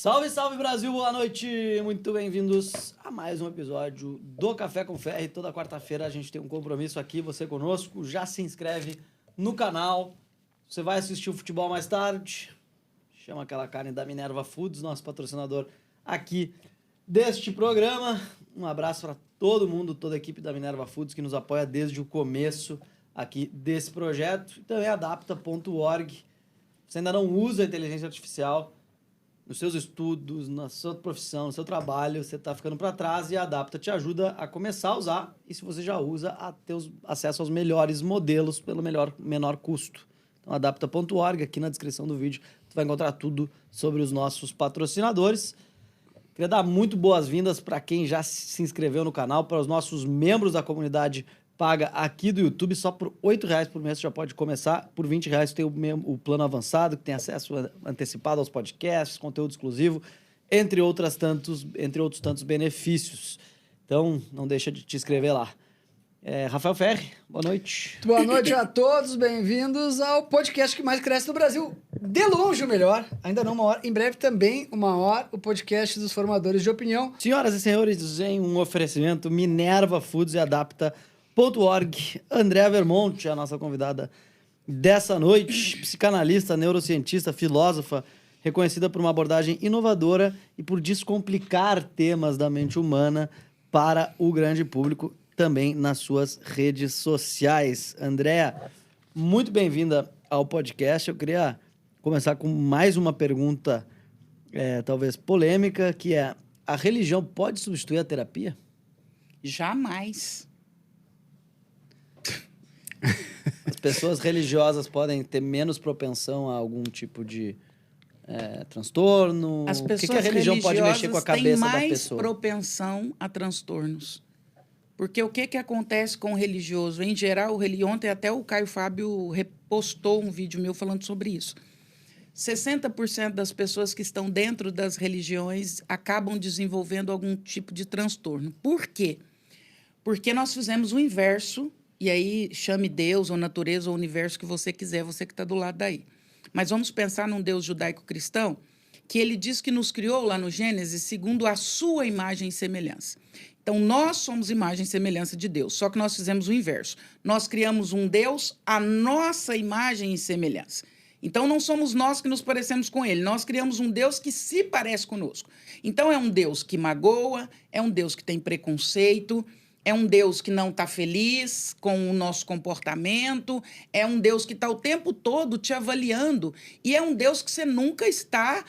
Salve, salve Brasil, boa noite, muito bem-vindos a mais um episódio do Café com Ferri. Toda quarta-feira a gente tem um compromisso aqui, você conosco, já se inscreve no canal. Você vai assistir o futebol mais tarde, chama aquela carne da Minerva Foods, nosso patrocinador aqui deste programa. Um abraço para todo mundo, toda a equipe da Minerva Foods que nos apoia desde o começo aqui desse projeto. E também adapta.org. Você ainda não usa a inteligência artificial nos seus estudos, na sua profissão, no seu trabalho, você está ficando para trás e a Adapta te ajuda a começar a usar. E se você já usa, a ter acesso aos melhores modelos pelo menor custo. Então, adapta.org, aqui na descrição do vídeo, você vai encontrar tudo sobre os nossos patrocinadores. Queria dar muito boas-vindas para quem já se inscreveu no canal, para os nossos membros da comunidade paga aqui do YouTube. Só por R$ 8,00 por mês você já pode começar. Por R$ 20,00 tem o plano avançado, que tem acesso antecipado aos podcasts, conteúdo exclusivo, entre outros tantos benefícios. Então, não deixa de te inscrever lá. Rafael Ferri, boa noite. Boa noite a todos, bem-vindos ao podcast que mais cresce no Brasil. De longe o melhor, ainda não uma hora, em breve também uma hora, o podcast dos formadores de opinião. Senhoras e senhores, em um oferecimento Minerva Foods e Adapta.org, Andréa Vermonte, a nossa convidada dessa noite, psicanalista, neurocientista, filósofa, reconhecida por uma abordagem inovadora e por descomplicar temas da mente humana para o grande público, também nas suas redes sociais. Andréa, muito bem-vinda ao podcast. Eu queria começar com mais uma pergunta, talvez polêmica, que é: a religião pode substituir a terapia? Jamais. As pessoas religiosas podem ter menos propensão a algum tipo de transtorno? As pessoas o que a religião pode mexer com a cabeça da pessoa? têm mais propensão a transtornos. Porque o que acontece com o religioso? Em geral, ontem até o Caio Fábio repostou um vídeo meu falando sobre isso. 60% das pessoas que estão dentro das religiões acabam desenvolvendo algum tipo de transtorno. Por quê? Porque nós fizemos o inverso, e aí chame Deus, ou natureza, ou universo que você quiser, você que está do lado daí. Mas vamos pensar num Deus judaico-cristão, que ele diz que nos criou lá no Gênesis segundo a sua imagem e semelhança. Então, nós somos imagem e semelhança de Deus, só que nós fizemos o inverso. Nós criamos um Deus à nossa imagem e semelhança. Então, não somos nós que nos parecemos com ele, nós criamos um Deus que se parece conosco. Então, é um Deus que magoa, é um Deus que tem preconceito, é um Deus que não está feliz com o nosso comportamento, é um Deus que está o tempo todo te avaliando, e é um Deus que você nunca está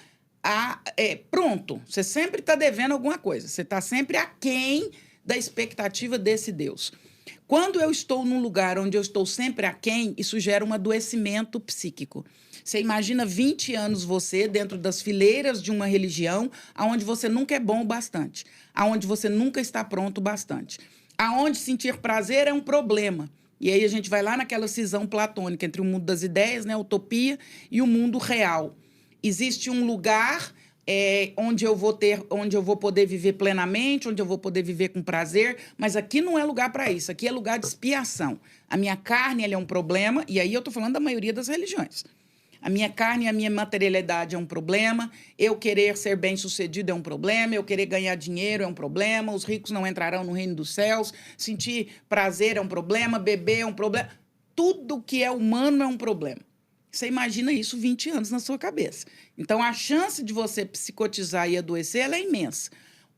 pronto. Você sempre está devendo alguma coisa, você está sempre aquém da expectativa desse Deus. Quando eu estou num lugar onde eu estou sempre aquém, isso gera um adoecimento psíquico. Você imagina 20 anos você dentro das fileiras de uma religião onde você nunca é bom o bastante, onde você nunca está pronto o bastante, aonde sentir prazer é um problema. E aí a gente vai lá naquela cisão platônica entre o mundo das ideias, né, utopia, e o mundo real. Existe um lugar onde eu vou poder viver plenamente, onde eu vou poder viver com prazer, mas aqui não é lugar para isso, aqui é lugar de expiação. A minha carne ela é um problema, e aí eu estou falando da maioria das religiões. A minha carne e a minha materialidade é um problema, eu querer ser bem-sucedido é um problema, eu querer ganhar dinheiro é um problema, os ricos não entrarão no reino dos céus, sentir prazer é um problema, beber é um problema. Tudo que é humano é um problema. Você imagina isso 20 anos na sua cabeça. Então, a chance de você psicotizar e adoecer ela é imensa.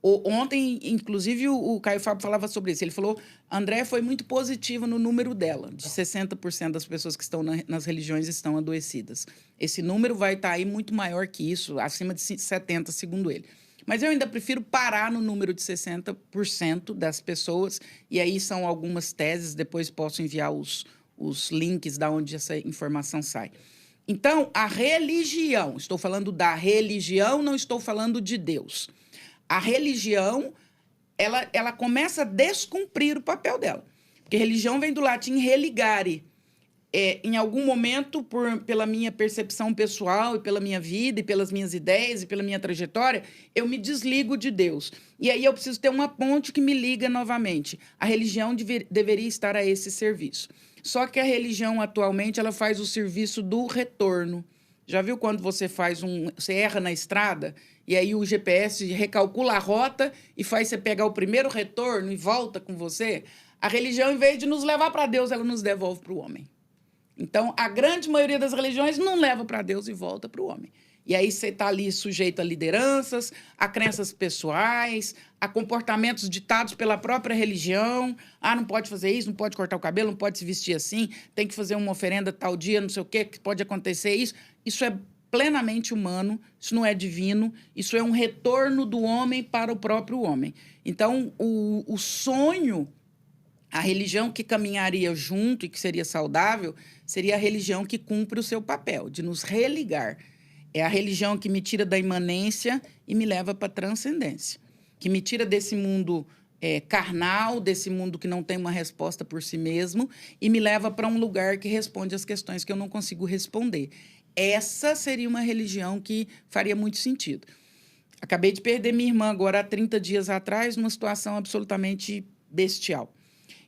Ontem, inclusive, o Caio Fábio falava sobre isso. Ele falou: André foi muito positiva no número dela, de 60% das pessoas que estão nas religiões estão adoecidas. Esse número vai estar aí muito maior que isso, acima de 70%, segundo ele. Mas eu ainda prefiro parar no número de 60% das pessoas, e aí são algumas teses, depois posso enviar os links da onde essa informação sai. Então, a religião, estou falando da religião, não estou falando de Deus. A religião, ela começa a descumprir o papel dela. Porque religião vem do latim religare. Em algum momento, pela minha percepção pessoal e pela minha vida e pelas minhas ideias e pela minha trajetória, eu me desligo de Deus. E aí eu preciso ter uma ponte que me liga novamente. A religião deveria estar a esse serviço. Só que a religião, atualmente, ela faz o serviço do retorno. Já viu quando você você erra na estrada e aí o GPS recalcula a rota e faz você pegar o primeiro retorno e volta com você? A religião, em vez de nos levar para Deus, ela nos devolve para o homem. Então, a grande maioria das religiões não leva para Deus e volta para o homem. E aí você está ali sujeito a lideranças, a crenças pessoais, a comportamentos ditados pela própria religião. Ah, não pode fazer isso, não pode cortar o cabelo, não pode se vestir assim, tem que fazer uma oferenda tal dia, não sei o quê, que pode acontecer isso. Isso é plenamente humano, isso não é divino, isso é um retorno do homem para o próprio homem. Então, o sonho, a religião que caminharia junto e que seria saudável, seria a religião que cumpre o seu papel, de nos religar. É a religião que me tira da imanência e me leva para a transcendência, que me tira desse mundo carnal, desse mundo que não tem uma resposta por si mesmo, e me leva para um lugar que responde às questões que eu não consigo responder. Essa seria uma religião que faria muito sentido. Acabei de perder minha irmã agora há 30 dias atrás, numa situação absolutamente bestial.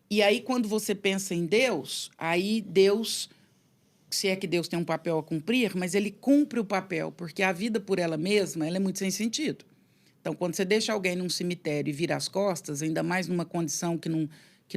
E aí, quando você pensa em Deus, aí Deus, se é que Deus tem um papel a cumprir, mas ele cumpre o papel, porque a vida por ela mesma, ela é muito sem sentido. Então, quando você deixa alguém num cemitério e vira as costas, ainda mais numa condição que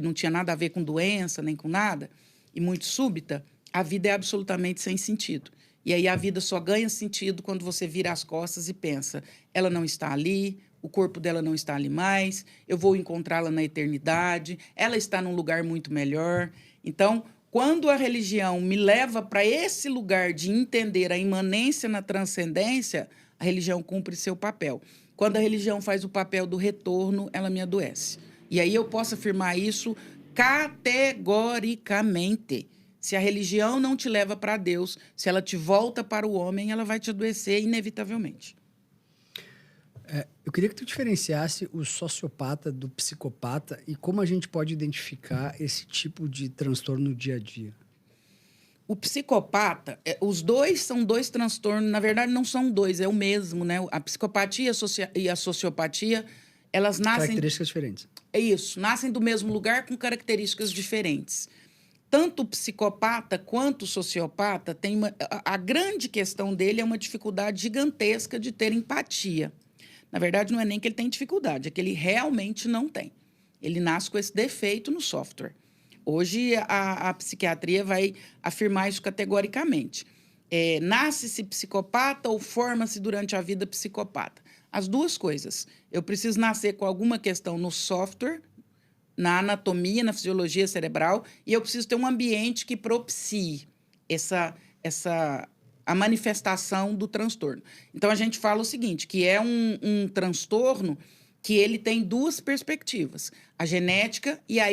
não tinha nada a ver com doença, nem com nada, e muito súbita, a vida é absolutamente sem sentido. E aí a vida só ganha sentido quando você vira as costas e pensa, ela não está ali, o corpo dela não está ali mais, eu vou encontrá-la na eternidade, ela está num lugar muito melhor. Então, quando a religião me leva para esse lugar de entender a imanência na transcendência, a religião cumpre seu papel. Quando a religião faz o papel do retorno, ela me adoece. E aí eu posso afirmar isso categoricamente. Se a religião não te leva para Deus, se ela te volta para o homem, ela vai te adoecer inevitavelmente. Eu queria que tu diferenciasse o sociopata do psicopata e como a gente pode identificar esse tipo de transtorno no dia a dia. O psicopata, os dois são dois transtornos, na verdade não são dois, é o mesmo, né? A psicopatia e a sociopatia, elas nascem... Características diferentes. É isso, nascem do mesmo lugar com características diferentes. Tanto o psicopata quanto o sociopata tem a grande questão dele é uma dificuldade gigantesca de ter empatia. Na verdade, não é nem que ele tem dificuldade, é que ele realmente não tem. Ele nasce com esse defeito no software. Hoje, a psiquiatria vai afirmar isso categoricamente. Nasce-se psicopata ou forma-se durante a vida psicopata? As duas coisas. Eu preciso nascer com alguma questão no software, na anatomia, na fisiologia cerebral, e eu preciso ter um ambiente que propicie a manifestação do transtorno. Então, a gente fala o seguinte, que é um transtorno que ele tem duas perspectivas, a genética e a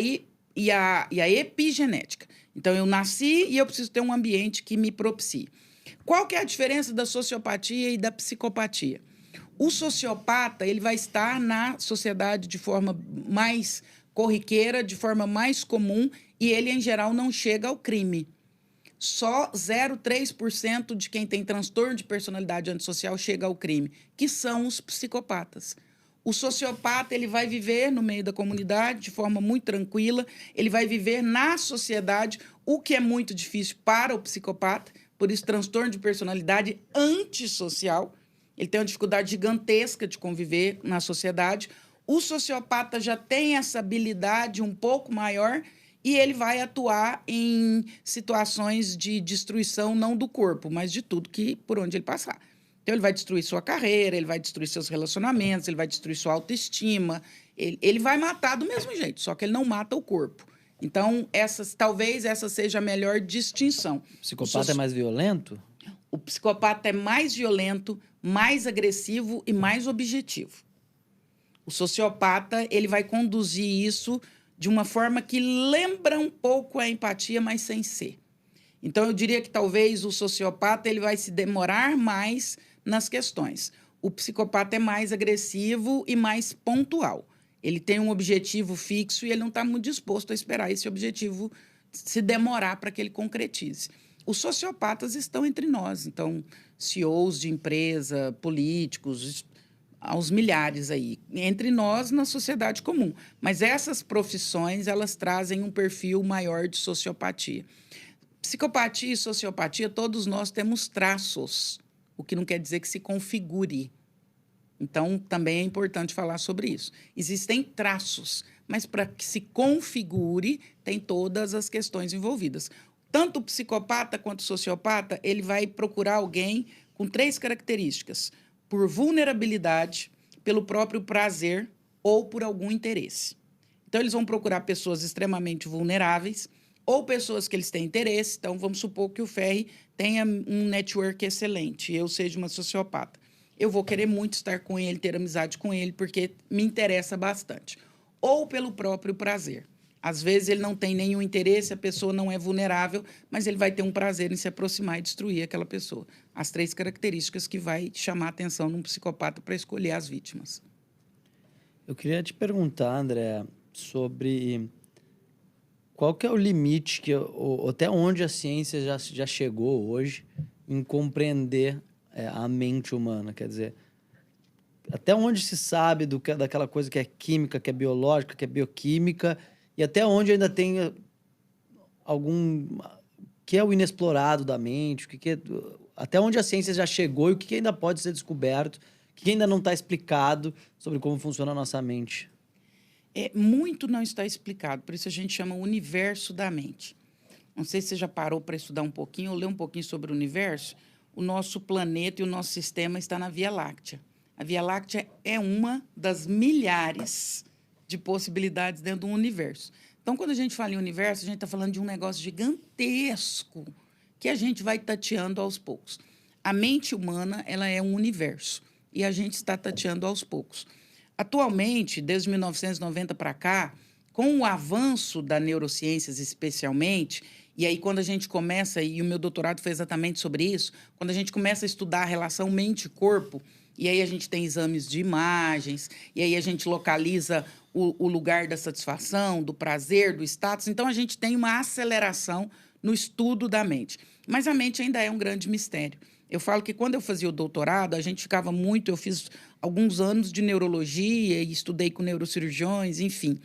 epigenética. Então, eu nasci e eu preciso ter um ambiente que me propicie. Qual que é a diferença da sociopatia e da psicopatia? O sociopata ele vai estar na sociedade de forma mais corriqueira, de forma mais comum, e ele, em geral, não chega ao crime. Só 0,3% de quem tem transtorno de personalidade antissocial chega ao crime, que são os psicopatas. O sociopata ele vai viver no meio da comunidade de forma muito tranquila, ele vai viver na sociedade, o que é muito difícil para o psicopata, por isso transtorno de personalidade antissocial, ele tem uma dificuldade gigantesca de conviver na sociedade. O sociopata já tem essa habilidade um pouco maior e ele vai atuar em situações de destruição não do corpo, mas de tudo por onde ele passar. Então, ele vai destruir sua carreira, ele vai destruir seus relacionamentos, ele vai destruir sua autoestima, ele vai matar do mesmo jeito, só que ele não mata o corpo. Então, talvez essa seja a melhor distinção. O psicopata é mais violento? O psicopata é mais violento, mais agressivo e mais objetivo. O sociopata ele vai conduzir isso de uma forma que lembra um pouco a empatia, mas sem ser. Então, eu diria que talvez o sociopata ele vai se demorar mais nas questões. O psicopata é mais agressivo e mais pontual. Ele tem um objetivo fixo e ele não está muito disposto a esperar esse objetivo se demorar para que ele concretize. Os sociopatas estão entre nós, então, CEOs de empresa, políticos, aos milhares aí, entre nós na sociedade comum. Mas essas profissões, elas trazem um perfil maior de sociopatia. Psicopatia e sociopatia, todos nós temos traços, o que não quer dizer que se configure. Então, também é importante falar sobre isso. Existem traços, mas para que se configure, tem todas as questões envolvidas. Tanto o psicopata quanto o sociopata, ele vai procurar alguém com 3 características: por vulnerabilidade, pelo próprio prazer ou por algum interesse. Então, eles vão procurar pessoas extremamente vulneráveis ou pessoas que eles têm interesse. Então, vamos supor que o Ferri tenha um network excelente e eu seja uma sociopata. Eu vou querer muito estar com ele, ter amizade com ele, porque me interessa bastante. Ou pelo próprio prazer. Às vezes, ele não tem nenhum interesse, a pessoa não é vulnerável, mas ele vai ter um prazer em se aproximar e destruir aquela pessoa. As 3 características que vai chamar a atenção num psicopata para escolher as vítimas. Eu queria te perguntar, André, sobre qual que é o limite, até onde a ciência já chegou hoje em compreender a mente humana. Quer dizer, até onde se sabe daquela coisa que é química, que é biológica, que é bioquímica, e até onde ainda tem algum... que é o inexplorado da mente, até onde a ciência já chegou e o que ainda pode ser descoberto, o que ainda não está explicado sobre como funciona a nossa mente. Muito não está explicado, por isso a gente chama o universo da mente. Não sei se você já parou para estudar um pouquinho ou ler um pouquinho sobre o universo. O nosso planeta e o nosso sistema está na Via Láctea. A Via Láctea é uma das milhares de possibilidades dentro do universo. Então, quando a gente fala em universo, a gente está falando de um negócio gigantesco que a gente vai tateando aos poucos. A mente humana, ela é um universo e a gente está tateando aos poucos. Atualmente, desde 1990 para cá, com o avanço da neurociências especialmente, e aí quando a gente começa, e o meu doutorado foi exatamente sobre isso, quando a gente começa a estudar a relação mente-corpo, e aí a gente tem exames de imagens, e aí a gente localiza o lugar da satisfação, do prazer, do status, então a gente tem uma aceleração no estudo da mente. Mas a mente ainda é um grande mistério. Eu falo que quando eu fazia o doutorado, a gente ficava muito... Eu fiz alguns anos de neurologia e estudei com neurocirurgiões, enfim.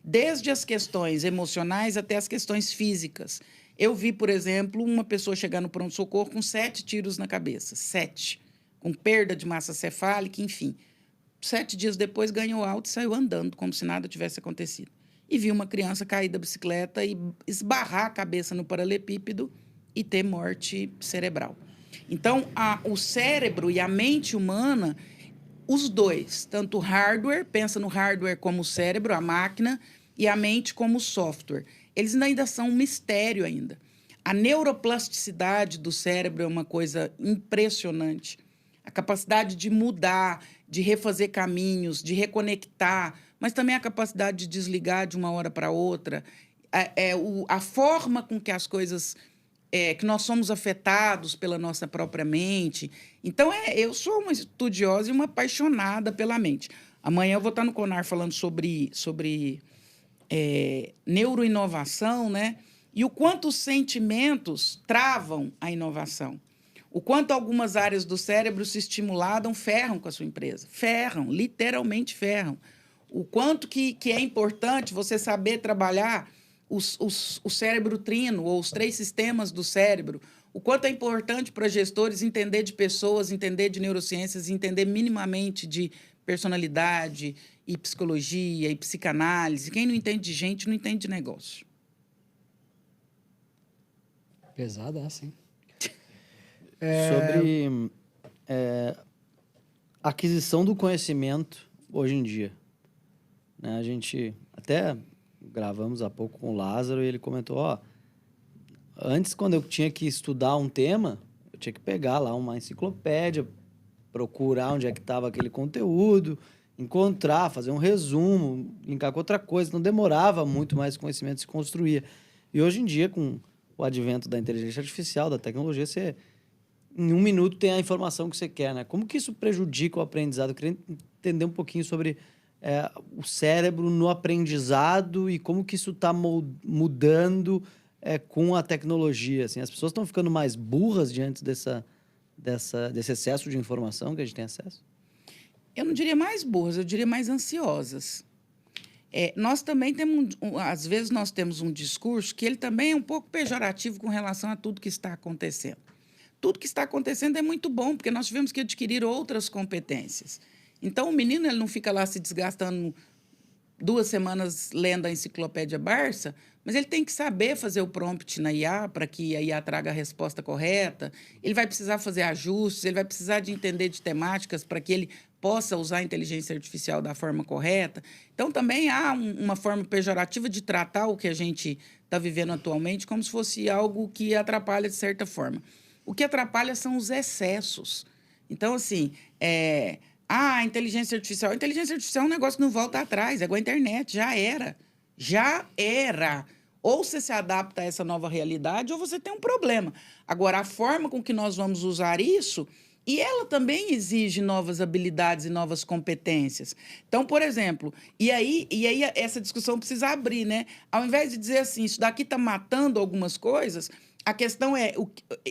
Desde as questões emocionais até as questões físicas. Eu vi, por exemplo, uma pessoa chegar no pronto-socorro com 7 tiros na cabeça. 7. Com perda de massa cefálica, enfim. 7 dias depois ganhou alta e saiu andando, como se nada tivesse acontecido. E vi uma criança cair da bicicleta e esbarrar a cabeça no paralelepípedo e ter morte cerebral. Então, o cérebro e a mente humana, os dois, tanto o hardware, pensa no hardware como o cérebro, a máquina, e a mente como o software. Eles ainda são um mistério ainda. A neuroplasticidade do cérebro é uma coisa impressionante. A capacidade de mudar, de refazer caminhos, de reconectar, mas também a capacidade de desligar de uma hora para outra. A forma com que as coisas... que nós somos afetados pela nossa própria mente. Então, eu sou uma estudiosa e uma apaixonada pela mente. Amanhã eu vou estar no CONAR falando sobre neuroinovação, né? E o quanto os sentimentos travam a inovação. O quanto algumas áreas do cérebro, se estimuladas, ferram com a sua empresa. Ferram, literalmente ferram. O quanto que é importante você saber trabalhar o cérebro trino, ou os 3 sistemas do cérebro. O quanto é importante para gestores entender de pessoas, entender de neurociências, entender minimamente de personalidade e psicologia e psicanálise. Quem não entende de gente, não entende de negócio. Pesada essa, hein? Sobre aquisição do conhecimento hoje em dia. Né? A gente até gravamos há pouco com o Lázaro e ele comentou, antes, quando eu tinha que estudar um tema, eu tinha que pegar lá uma enciclopédia, procurar onde é que estava aquele conteúdo, encontrar, fazer um resumo, linkar com outra coisa. Não demorava muito, mais conhecimento se construía. E hoje em dia, com o advento da inteligência artificial, da tecnologia, você, em 1 minuto, tem a informação que você quer, né? Como que isso prejudica o aprendizado? Eu queria entender um pouquinho sobre o cérebro no aprendizado e como que isso está mudando com a tecnologia. Assim, as pessoas estão ficando mais burras diante desse excesso de informação que a gente tem acesso? Eu não diria mais burras, eu diria mais ansiosas. nós também temos, às vezes, nós temos um discurso que ele também é um pouco pejorativo com relação a tudo que está acontecendo. Tudo que está acontecendo é muito bom, porque nós tivemos que adquirir outras competências. Então, o menino ele não fica lá se desgastando 2 semanas lendo a enciclopédia Barça, mas ele tem que saber fazer o prompt na IA para que a IA traga a resposta correta. Ele vai precisar fazer ajustes, ele vai precisar de entender de temáticas para que ele possa usar a inteligência artificial da forma correta. Então, também há uma forma pejorativa de tratar o que a gente está vivendo atualmente como se fosse algo que atrapalha de certa forma. O que atrapalha são os excessos. Então, assim, a inteligência artificial. A inteligência artificial é um negócio que não volta atrás, é igual a internet, já era. Já era. Ou você se adapta a essa nova realidade, ou você tem um problema. Agora, a forma com que nós vamos usar isso, e ela também exige novas habilidades e novas competências. Então, por exemplo, e aí essa discussão precisa abrir, né? Ao invés de dizer assim, isso daqui está matando algumas coisas, a questão é,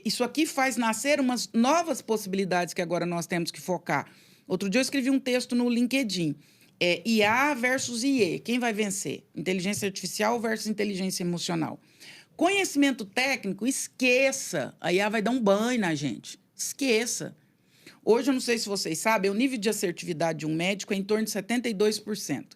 isso aqui faz nascer umas novas possibilidades que agora nós temos que focar. Outro dia eu escrevi um texto no LinkedIn. IA versus IE. Quem vai vencer? Inteligência artificial versus inteligência emocional. Conhecimento técnico, esqueça. A IA vai dar um banho na gente. Esqueça. Hoje, eu não sei se vocês sabem, o nível de assertividade de um médico é em torno de 72%. O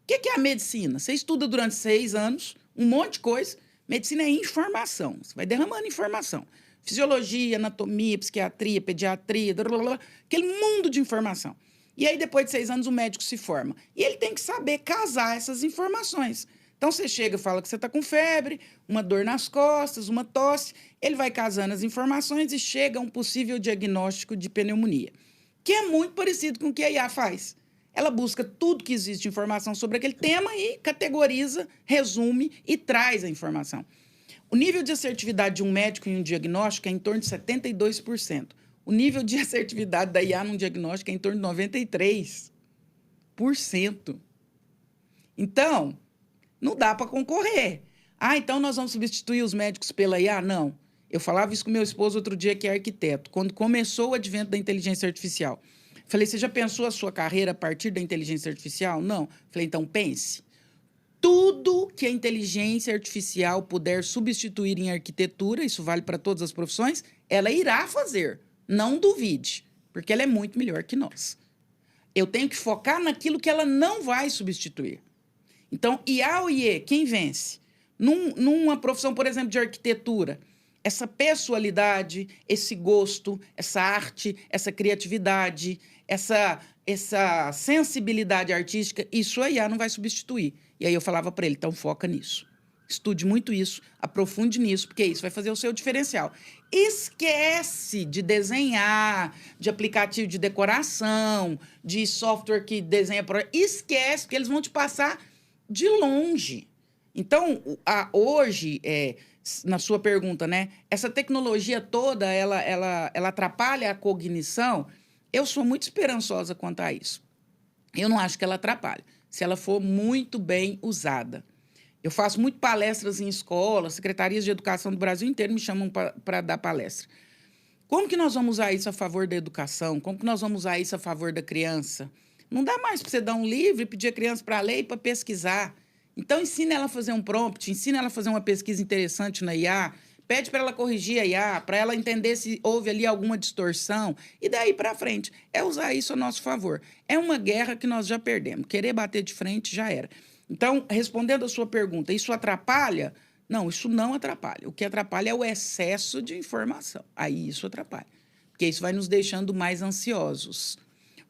que é a medicina? Você estuda durante 6 anos, um monte de coisa. Medicina é informação. Você vai derramando informação. Fisiologia, anatomia, psiquiatria, pediatria, aquele mundo de informação. E aí, depois de 6 anos, o médico se forma. E ele tem que saber casar essas informações. Então, você chega e fala que você está com febre, uma dor nas costas, uma tosse. Ele vai casando as informações e chega a um possível diagnóstico de pneumonia, que é muito parecido com o que a IA faz. Ela busca tudo que existe de informação sobre aquele tema e categoriza, resume e traz a informação. O nível de assertividade de um médico em um diagnóstico é em torno de 72%. O nível de assertividade da IA num diagnóstico é em torno de 93%. Então, não dá para concorrer. Então nós vamos substituir os médicos pela IA? Não. Eu falava isso com meu esposo outro dia, que é arquiteto, quando começou o advento da inteligência artificial. Falei, você já pensou a sua carreira a partir da inteligência artificial? Não. Falei, então pense. Tudo que a inteligência artificial puder substituir em arquitetura, isso vale para todas as profissões, ela irá fazer. Não duvide, porque ela é muito melhor que nós. Eu tenho que focar naquilo que ela não vai substituir. Então, IA ou IE, quem vence? Numa profissão, por exemplo, de arquitetura, essa pessoalidade, esse gosto, essa arte, essa criatividade, essa sensibilidade artística, isso a IA não vai substituir. E aí eu falava para ele, então foca nisso. Estude muito isso, aprofunde nisso, porque isso vai fazer o seu diferencial. Esquece de desenhar, de aplicativo de decoração, de software que desenha... Esquece, porque eles vão te passar de longe. Então, hoje, na sua pergunta, né? Essa tecnologia toda, ela atrapalha a cognição? Eu sou muito esperançosa quanto a isso. Eu não acho que ela atrapalhe, se ela for muito bem usada. Eu faço muito palestras em escolas, secretarias de educação do Brasil inteiro me chamam para dar palestra. Como que nós vamos usar isso a favor da educação? Como que nós vamos usar isso a favor da criança? Não dá mais para você dar um livro e pedir a criança para ler e para pesquisar. Então, ensina ela a fazer um prompt, ensina ela a fazer uma pesquisa interessante na IA, pede para ela corrigir a IA, para ela entender se houve ali alguma distorção, e daí para frente. É usar isso a nosso favor. É uma guerra que nós já perdemos. Querer bater de frente já era. Então, respondendo a sua pergunta, isso atrapalha? Não, isso não atrapalha. O que atrapalha é o excesso de informação. Aí isso atrapalha. Porque isso vai nos deixando mais ansiosos.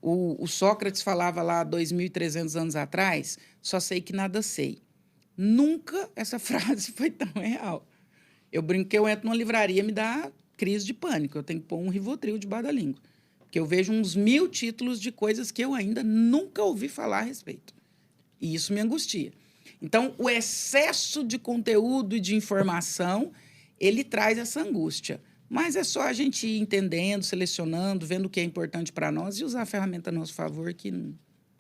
O Sócrates falava lá 2.300 anos atrás, só sei que nada sei. Nunca essa frase foi tão real. Eu brinco que eu entro numa livraria, me dá crise de pânico. Eu tenho que pôr um Rivotril debaixo da língua. Porque eu vejo uns 1000 títulos de coisas que eu ainda nunca ouvi falar a respeito. E isso me angustia. Então, o excesso de conteúdo e de informação, ele traz essa angústia. Mas é só a gente ir entendendo, selecionando, vendo o que é importante para nós e usar a ferramenta a nosso favor.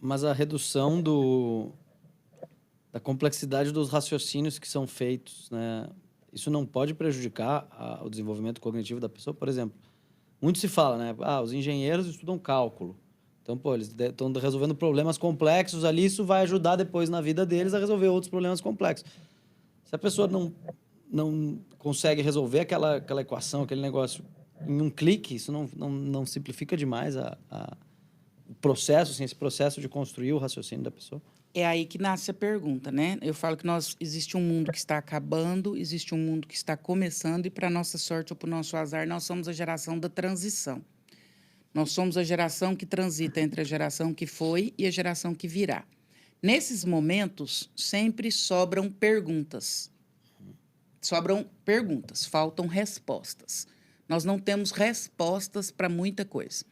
Mas a redução da complexidade dos raciocínios que são feitos, né? Isso não pode prejudicar o desenvolvimento cognitivo da pessoa? Por exemplo, muito se fala, né? Os engenheiros estudam cálculo. Então, pô, eles estão resolvendo problemas complexos ali, isso vai ajudar depois na vida deles a resolver outros problemas complexos. Se a pessoa não consegue resolver aquela equação, aquele negócio em um clique, isso não simplifica demais o processo, assim, esse processo de construir o raciocínio da pessoa? É aí que nasce a pergunta, né? Eu falo que existe um mundo que está acabando, existe um mundo que está começando, e, para nossa sorte ou para o nosso azar, nós somos a geração da transição. Nós somos a geração que transita entre a geração que foi e a geração que virá. Nesses momentos, sempre sobram perguntas. Faltam respostas. Nós não temos respostas para muita coisa.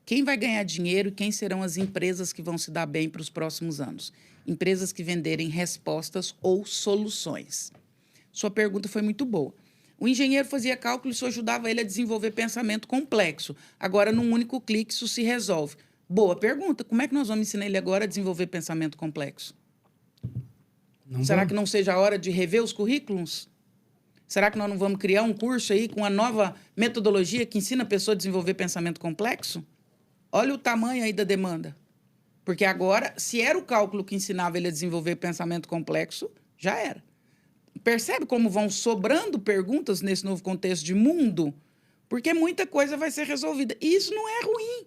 Quem vai ganhar dinheiro e quem serão as empresas que vão se dar bem para os próximos anos? Empresas que venderem respostas ou soluções. Sua pergunta foi muito boa. O engenheiro fazia cálculo e isso ajudava ele a desenvolver pensamento complexo. Agora, num único clique, isso se resolve. Boa pergunta. Como é que nós vamos ensinar ele agora a desenvolver pensamento complexo? Será que não seja a hora de rever os currículos? Será que nós não vamos criar um curso aí com uma nova metodologia que ensina a pessoa a desenvolver pensamento complexo? Olha o tamanho aí da demanda. Porque agora, se era o cálculo que ensinava ele a desenvolver pensamento complexo, já era. Percebe como vão sobrando perguntas nesse novo contexto de mundo? Porque muita coisa vai ser resolvida. E isso não é ruim.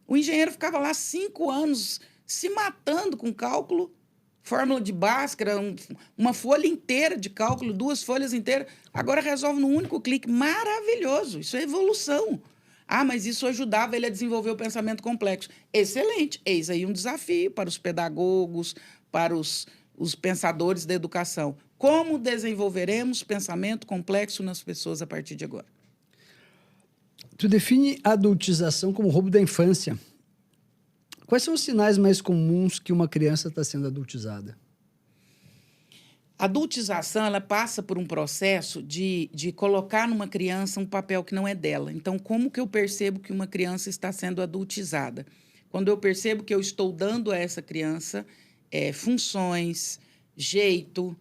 O engenheiro ficava lá 5 anos se matando com cálculo, fórmula de Bhaskara, uma folha inteira de cálculo, 2 folhas inteiras. Agora resolve num único clique. Maravilhoso. Isso é evolução. Ah, mas isso ajudava ele a desenvolver o pensamento complexo. Excelente. Eis aí um desafio para os pedagogos, para os pensadores da educação. Como desenvolveremos pensamento complexo nas pessoas a partir de agora? Tu define a adultização como roubo da infância. Quais são os sinais mais comuns que uma criança está sendo adultizada? A adultização, ela passa por um processo de colocar numa criança um papel que não é dela. Então, como que eu percebo que uma criança está sendo adultizada? Quando eu percebo que eu estou dando a essa criança funções, jeito,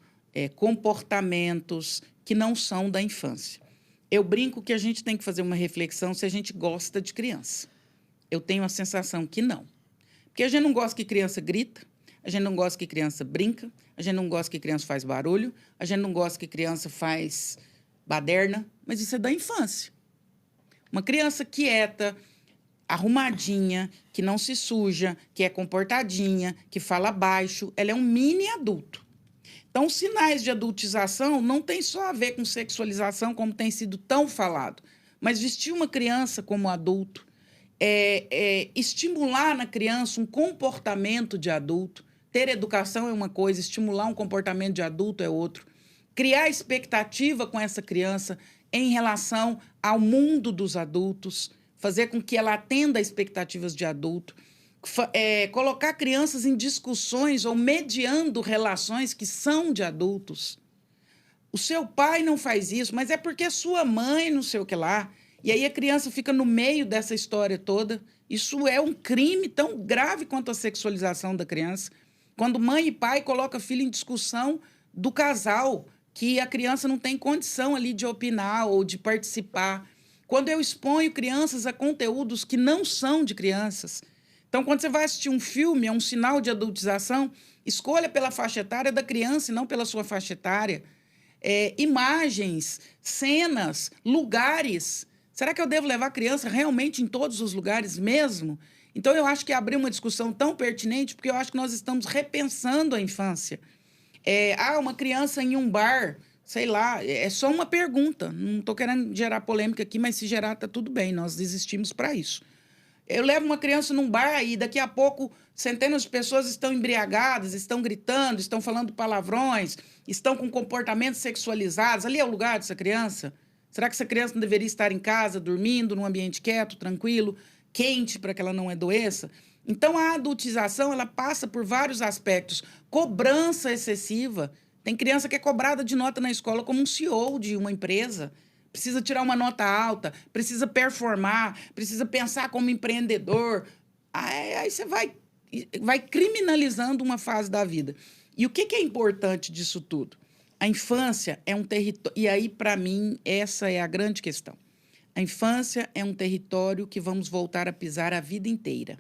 comportamentos que não são da infância. Eu brinco que a gente tem que fazer uma reflexão se a gente gosta de criança. Eu tenho a sensação que não. Porque a gente não gosta que criança grita, a gente não gosta que criança brinca, a gente não gosta que criança faz barulho, a gente não gosta que criança faz baderna, mas isso é da infância. Uma criança quieta, arrumadinha, que não se suja, que é comportadinha, que fala baixo, ela é um mini adulto. Então, os sinais de adultização não tem só a ver com sexualização, como tem sido tão falado, mas vestir uma criança como adulto, estimular na criança um comportamento de adulto. Ter educação é uma coisa, estimular um comportamento de adulto é outro. Criar expectativa com essa criança em relação ao mundo dos adultos, fazer com que ela atenda a expectativas de adulto, colocar crianças em discussões ou mediando relações que são de adultos. O seu pai não faz isso, mas é porque a sua mãe não sei o que lá. E aí a criança fica no meio dessa história toda. Isso é um crime tão grave quanto a sexualização da criança. Quando mãe e pai colocam filho em discussão do casal, que a criança não tem condição ali de opinar ou de participar. Quando eu exponho crianças a conteúdos que não são de crianças. Então, quando você vai assistir um filme, é um sinal de adultização, escolha pela faixa etária da criança e não pela sua faixa etária. Imagens, cenas, lugares. Será que eu devo levar a criança realmente em todos os lugares mesmo? Então, eu acho que abrir uma discussão tão pertinente, porque eu acho que nós estamos repensando a infância. Uma criança em um bar, sei lá, é só uma pergunta. Não estou querendo gerar polêmica aqui, mas se gerar, está tudo bem, nós existimos para isso. Eu levo uma criança num bar e daqui a pouco centenas de pessoas estão embriagadas, estão gritando, estão falando palavrões, estão com comportamentos sexualizados. Ali é o lugar dessa criança? Será que essa criança não deveria estar em casa, dormindo, num ambiente quieto, tranquilo, quente, para que ela não adoeça? Então, a adultização, ela passa por vários aspectos. Cobrança excessiva. Tem criança que é cobrada de nota na escola como um CEO de uma empresa. Precisa tirar uma nota alta, precisa performar, precisa pensar como empreendedor. Aí você vai criminalizando uma fase da vida. E o que é importante disso tudo? A infância é um território... E aí, para mim, essa é a grande questão. A infância é um território que vamos voltar a pisar a vida inteira.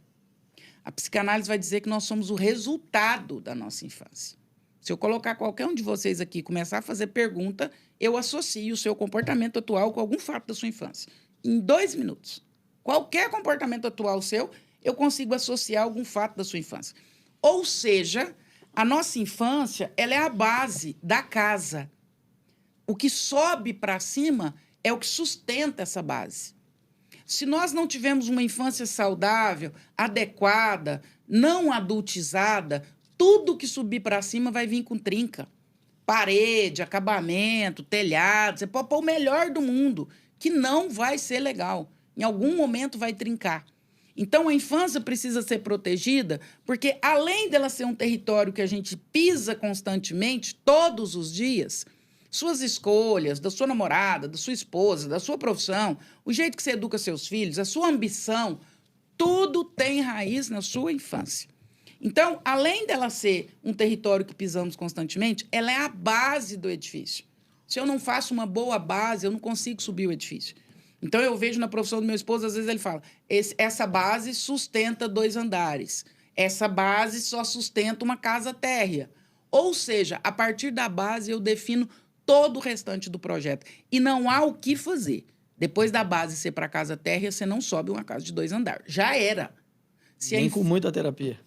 A psicanálise vai dizer que nós somos o resultado da nossa infância. Se eu colocar qualquer um de vocês aqui e começar a fazer pergunta, eu associo o seu comportamento atual com algum fato da sua infância. Em 2 minutos. Qualquer comportamento atual seu, eu consigo associar algum fato da sua infância. Ou seja, a nossa infância, ela é a base da casa. O que sobe para cima é o que sustenta essa base. Se nós não tivermos uma infância saudável, adequada, não adultizada, tudo que subir para cima vai vir com trinca. Parede, acabamento, telhado. Você pode pôr o melhor do mundo, que não vai ser legal. Em algum momento vai trincar. Então, a infância precisa ser protegida, porque além dela ser um território que a gente pisa constantemente, todos os dias, suas escolhas, da sua namorada, da sua esposa, da sua profissão, o jeito que você educa seus filhos, a sua ambição, tudo tem raiz na sua infância. Então, além dela ser um território que pisamos constantemente, ela é a base do edifício. Se eu não faço uma boa base, eu não consigo subir o edifício. Então, eu vejo na profissão do meu esposo, às vezes ele fala, essa base sustenta 2 andares. Essa base só sustenta uma casa térrea. Ou seja, a partir da base eu defino todo o restante do projeto. E não há o que fazer. Depois da base ser para casa térrea, você não sobe uma casa de 2 andares. Já era. Nem com muita terapia.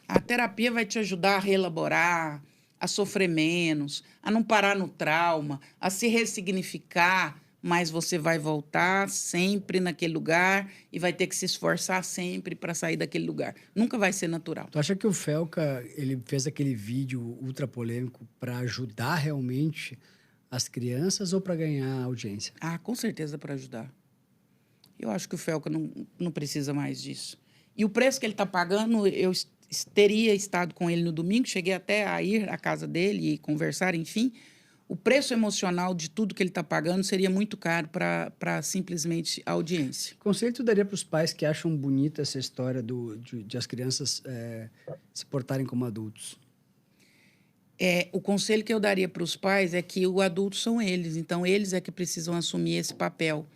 A terapia vai te ajudar a reelaborar, a sofrer menos, a não parar no trauma, a se ressignificar, mas você vai voltar sempre naquele lugar e vai ter que se esforçar sempre para sair daquele lugar. Nunca vai ser natural. Tu acha que o Felca, ele fez aquele vídeo ultra polêmico para ajudar realmente as crianças ou para ganhar audiência? Ah, com certeza para ajudar. Eu acho que o Felca não precisa mais disso. E o preço que ele está pagando, eu teria estado com ele no domingo, cheguei até a ir à casa dele e conversar, enfim. O preço emocional de tudo que ele está pagando seria muito caro para simplesmente a audiência. Que conselho tu daria para os pais que acham bonita essa história de as crianças se portarem como adultos? O conselho que eu daria para os pais é que o adulto são eles, então eles é que precisam assumir esse papel.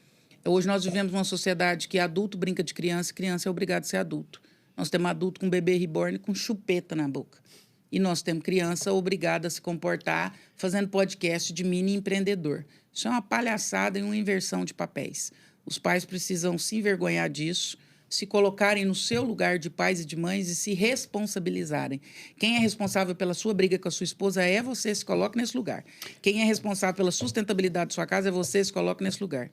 Hoje nós vivemos uma sociedade que adulto brinca de criança e criança é obrigado a ser adulto. Nós temos adulto com bebê reborn com chupeta na boca. E nós temos criança obrigada a se comportar fazendo podcast de mini empreendedor. Isso é uma palhaçada e uma inversão de papéis. Os pais precisam se envergonhar disso, se colocarem no seu lugar de pais e de mães e se responsabilizarem. Quem é responsável pela sua briga com a sua esposa é você, se coloque nesse lugar. Quem é responsável pela sustentabilidade da sua casa é você, se coloque nesse lugar.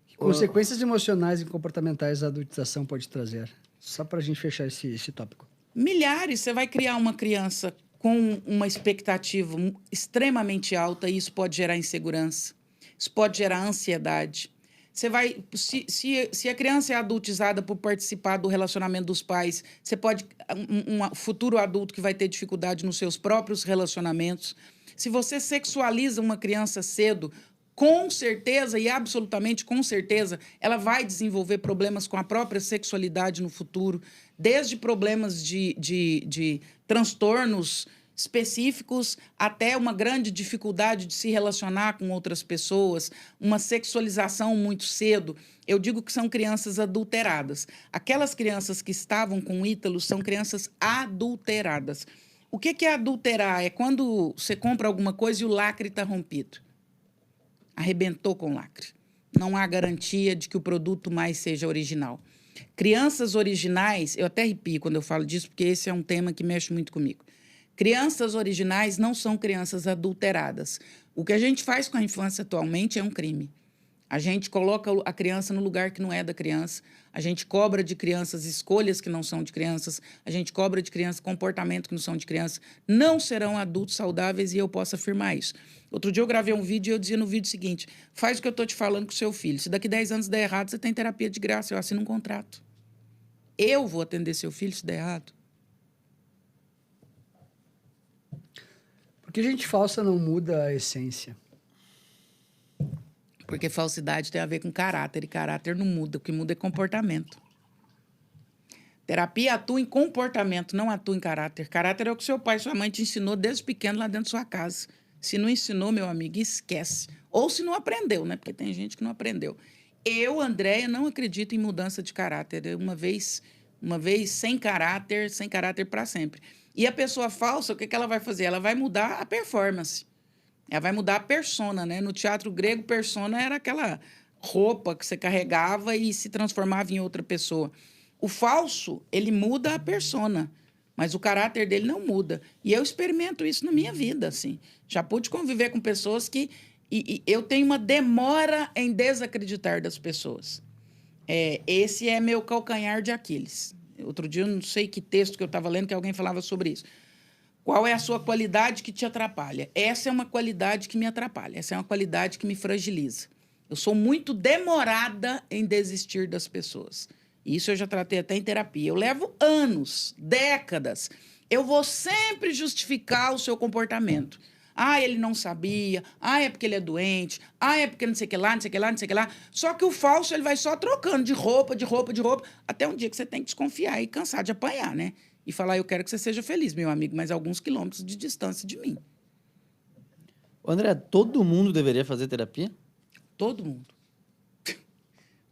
Que consequências emocionais e comportamentais a adultização pode trazer? Só para a gente fechar esse tópico. Milhares. Você vai criar uma criança com uma expectativa extremamente alta e isso pode gerar insegurança. Isso pode gerar ansiedade. Você vai, se a criança é adultizada por participar do relacionamento dos pais, você pode um futuro adulto que vai ter dificuldade nos seus próprios relacionamentos. Se você sexualiza uma criança cedo, com certeza e absolutamente com certeza, ela vai desenvolver problemas com a própria sexualidade no futuro, desde problemas de transtornos específicos até uma grande dificuldade de se relacionar com outras pessoas, uma sexualização muito cedo. Eu digo que são crianças adulteradas. Aquelas crianças que estavam com Ítalo são crianças adulteradas. O que é adulterar? É quando você compra alguma coisa e o lacre está rompido. Arrebentou com o lacre. Não há garantia de que o produto mais seja original. Crianças originais, eu até arrepio quando eu falo disso, porque esse é um tema que mexe muito comigo. Crianças originais não são crianças adulteradas. O que a gente faz com a infância atualmente é um crime. A gente coloca a criança no lugar que não é da criança, a gente cobra de crianças escolhas que não são de crianças, a gente cobra de crianças comportamento que não são de crianças. Não serão adultos saudáveis e eu posso afirmar isso. Outro dia eu gravei um vídeo e eu dizia no vídeo o seguinte: faz o que eu estou te falando com o seu filho. Se daqui 10 anos der errado, você tem terapia de graça, eu assino um contrato. Eu vou atender seu filho se der errado. Porque gente falsa não muda a essência. Porque falsidade tem a ver com caráter, e caráter não muda, o que muda é comportamento. Terapia atua em comportamento, não atua em caráter. Caráter é o que seu pai e sua mãe te ensinou desde pequeno lá dentro da sua casa. Se não ensinou, meu amigo, esquece. Ou se não aprendeu, né? Porque tem gente que não aprendeu. Eu, Andréia, não acredito em mudança de caráter. Uma vez uma vez sem caráter para sempre. E a pessoa falsa, o que ela vai fazer? Ela vai mudar a performance. Ela vai mudar a persona, né? No teatro grego, persona era aquela roupa que você carregava e se transformava em outra pessoa. O falso, ele muda a persona, mas o caráter dele não muda. E eu experimento isso na minha vida, assim. Já pude conviver com pessoas que... E eu tenho uma demora em desacreditar das pessoas. Esse é meu calcanhar de Aquiles. Outro dia, eu não sei que texto que eu estava lendo, que alguém falava sobre isso. Qual é a sua qualidade que te atrapalha? Essa é uma qualidade que me atrapalha. Essa é uma qualidade que me fragiliza. Eu sou muito demorada em desistir das pessoas. Isso eu já tratei até em terapia. Eu levo anos, décadas. Eu vou sempre justificar o seu comportamento. Ah, ele não sabia. Ah, é porque ele é doente. Ah, é porque não sei o que lá, não sei o que lá, não sei o que lá. Só que o falso, ele vai só trocando de roupa, até um dia que você tem que desconfiar e cansar de apanhar, né? E falar, eu quero que você seja feliz, meu amigo, mas alguns quilômetros de distância de mim. André, todo mundo deveria fazer terapia? Todo mundo.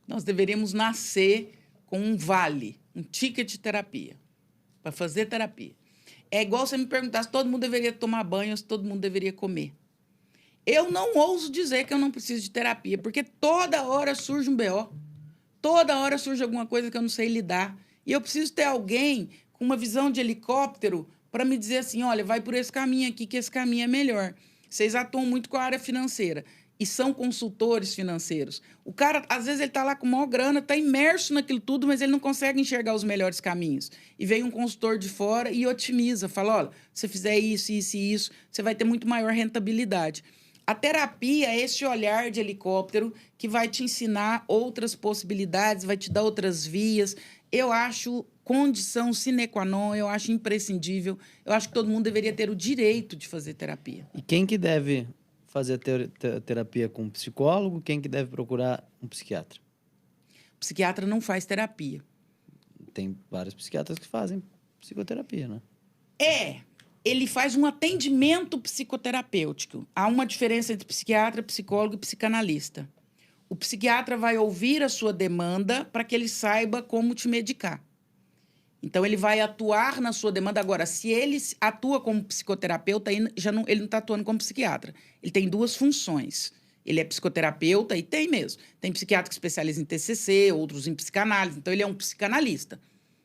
Nós deveríamos nascer com um vale, um ticket de terapia, para fazer terapia. É igual você me perguntar se todo mundo deveria tomar banho ou se todo mundo deveria comer. Eu não ouso dizer que eu não preciso de terapia, porque toda hora surge um BO. Toda hora surge alguma coisa que eu não sei lidar. E eu preciso ter alguém com uma visão de helicóptero para me dizer assim, olha, vai por esse caminho aqui, que esse caminho é melhor. Vocês atuam muito com a área financeira e são consultores financeiros. O cara, às vezes, ele está lá com maior grana, está imerso naquilo tudo, mas ele não consegue enxergar os melhores caminhos. E vem um consultor de fora e otimiza, fala, olha, se você fizer isso, isso e isso, você vai ter muito maior rentabilidade. A terapia é esse olhar de helicóptero que vai te ensinar outras possibilidades, vai te dar outras vias. Eu acho condição sine qua non, eu acho imprescindível. Eu acho que todo mundo deveria ter o direito de fazer terapia. E quem que deve fazer terapia com um psicólogo? Quem que deve procurar um psiquiatra? O psiquiatra não faz terapia. Tem vários psiquiatras que fazem psicoterapia, né? Ele faz um atendimento psicoterapêutico. Há uma diferença entre psiquiatra, psicólogo e psicanalista. O psiquiatra vai ouvir a sua demanda para que ele saiba como te medicar. Então, ele vai atuar na sua demanda. Agora, se ele atua como psicoterapeuta, ele não está atuando como psiquiatra. Ele tem duas funções. Ele é psicoterapeuta, e tem mesmo. Tem psiquiatra que especializa em TCC, outros em psicanálise. Então, ele é um psicanalista.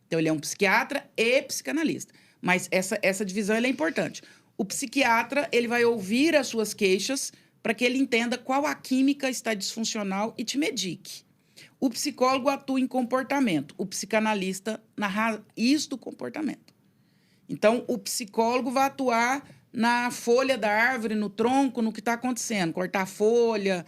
Então, ele é um psiquiatra e psicanalista. Mas essa divisão ela é importante. O psiquiatra ele vai ouvir as suas queixas para que ele entenda qual a química está disfuncional e te medique. O psicólogo atua em comportamento, o psicanalista na raiz do comportamento. Então, o psicólogo vai atuar na folha da árvore, no tronco, no que está acontecendo. Cortar a folha,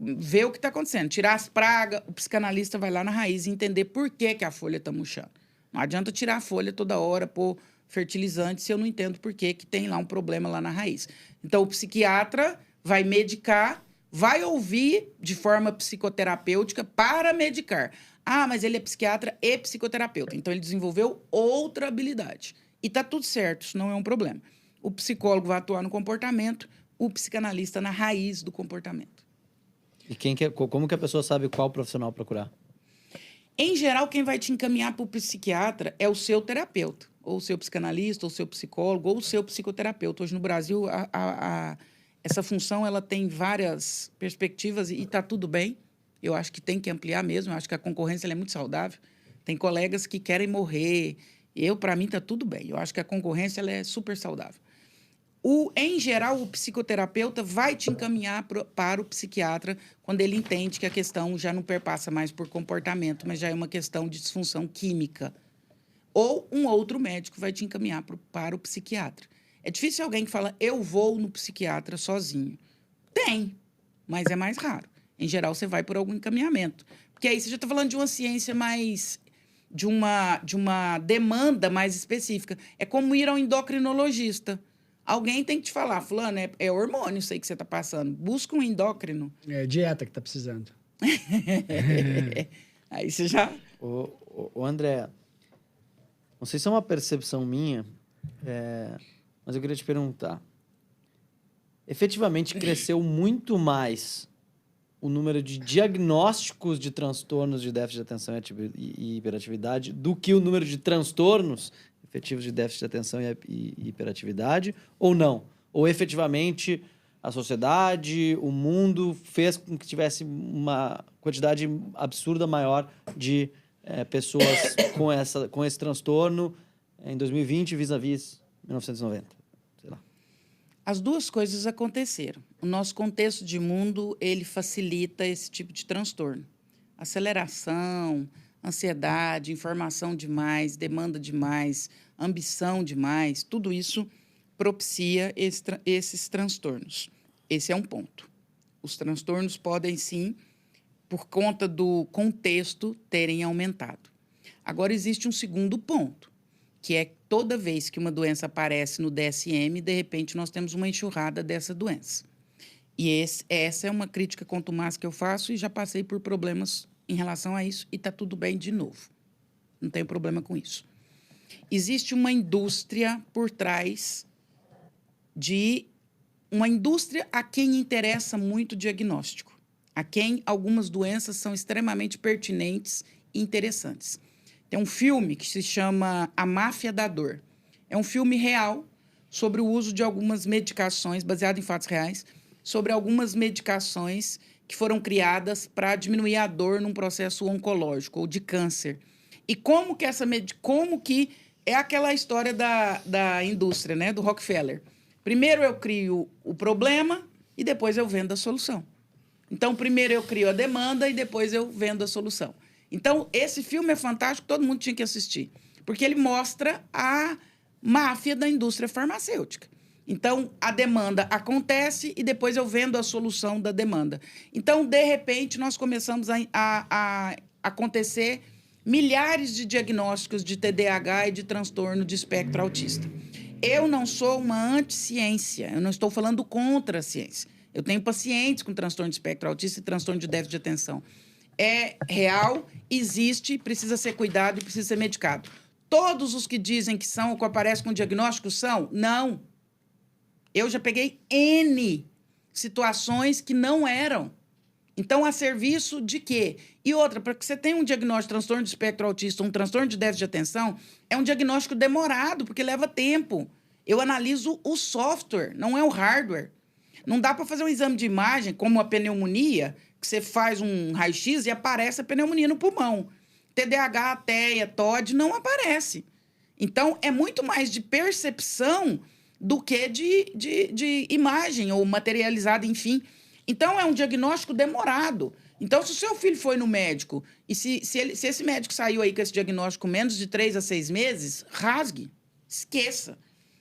ver o que está acontecendo, tirar as pragas. O psicanalista vai lá na raiz e entender por que a folha está murchando. Não adianta tirar a folha toda hora, pôr fertilizante, se eu não entendo por que tem lá um problema lá na raiz. Então, o psiquiatra vai medicar, vai ouvir de forma psicoterapêutica para medicar. Ah, mas ele é psiquiatra e psicoterapeuta. Então, ele desenvolveu outra habilidade. E está tudo certo, isso não é um problema. O psicólogo vai atuar no comportamento, o psicanalista na raiz do comportamento. E como que a pessoa sabe qual profissional procurar? Em geral, quem vai te encaminhar para o psiquiatra é o seu terapeuta, ou o seu psicanalista, ou o seu psicólogo, ou o seu psicoterapeuta. Hoje, no Brasil, essa função ela tem várias perspectivas e está tudo bem. Eu acho que tem que ampliar mesmo. Eu acho que a concorrência ela é muito saudável. Tem colegas que querem morrer. Para mim, está tudo bem. Eu acho que a concorrência ela é super saudável. Em geral, o psicoterapeuta vai te encaminhar para o psiquiatra quando ele entende que a questão já não perpassa mais por comportamento, mas já é uma questão de disfunção química. Ou um outro médico vai te encaminhar para o psiquiatra. É difícil alguém que fala, eu vou no psiquiatra sozinho. Tem, mas é mais raro. Em geral, você vai por algum encaminhamento. Porque aí você já está falando de uma ciência mais... de uma demanda mais específica. É como ir ao endocrinologista. Alguém tem que te falar, fulano, é hormônio isso aí que você está passando. Busca um endócrino. É dieta que está precisando. Aí você já... Ô André, não sei se é uma percepção minha, mas eu queria te perguntar. Efetivamente, cresceu muito mais o número de diagnósticos de transtornos de déficit de atenção e hiperatividade do que o número de transtornos efetivos de déficit de atenção e hiperatividade, ou não? Ou efetivamente a sociedade, o mundo fez com que tivesse uma quantidade absurda maior de pessoas com esse transtorno em 2020 vis-à-vis 1990? Sei lá. As duas coisas aconteceram. O nosso contexto de mundo, ele facilita esse tipo de transtorno. Aceleração, ansiedade, informação demais, demanda demais, ambição demais, tudo isso propicia esses transtornos. Esse é um ponto. Os transtornos podem, sim, por conta do contexto, terem aumentado. Agora, existe um segundo ponto, que é toda vez que uma doença aparece no DSM, de repente, nós temos uma enxurrada dessa doença. E essa é uma crítica contumaz que eu faço e já passei por problemas em relação a isso e está tudo bem de novo. Não tenho problema com isso. Existe uma indústria por trás de uma indústria a quem interessa muito o diagnóstico, a quem algumas doenças são extremamente pertinentes e interessantes. Tem um filme que se chama A Máfia da Dor. É um filme real sobre o uso de algumas medicações, baseado em fatos reais, sobre algumas medicações que foram criadas para diminuir a dor num processo oncológico ou de câncer. E como que é aquela história da indústria, né, do Rockefeller. Primeiro eu crio o problema e depois eu vendo a solução. Então, primeiro eu crio a demanda e depois eu vendo a solução. Então, esse filme é fantástico, todo mundo tinha que assistir, porque ele mostra a máfia da indústria farmacêutica. Então, a demanda acontece e depois eu vendo a solução da demanda. Então, de repente, nós começamos a acontecer milhares de diagnósticos de TDAH e de transtorno de espectro autista. Eu não sou uma anti-ciência, eu não estou falando contra a ciência. Eu tenho pacientes com transtorno de espectro autista e transtorno de déficit de atenção. É real, existe, precisa ser cuidado e precisa ser medicado. Todos os que dizem que são ou que aparecem com diagnóstico são? Não. Eu já peguei N situações que não eram. Então, a serviço de quê? E outra, para que você tenha um diagnóstico de transtorno de espectro autista, um transtorno de déficit de atenção, é um diagnóstico demorado, porque leva tempo. Eu analiso o software, não é o hardware. Não dá para fazer um exame de imagem, como a pneumonia, que você faz um raio-x e aparece a pneumonia no pulmão. TDAH, TEA, TOD, não aparece. Então, é muito mais de percepção do que de imagem ou materializada, enfim. Então, é um diagnóstico demorado. Então, se o seu filho foi no médico e se esse médico saiu aí com esse diagnóstico menos de 3 a 6 meses, rasgue, esqueça.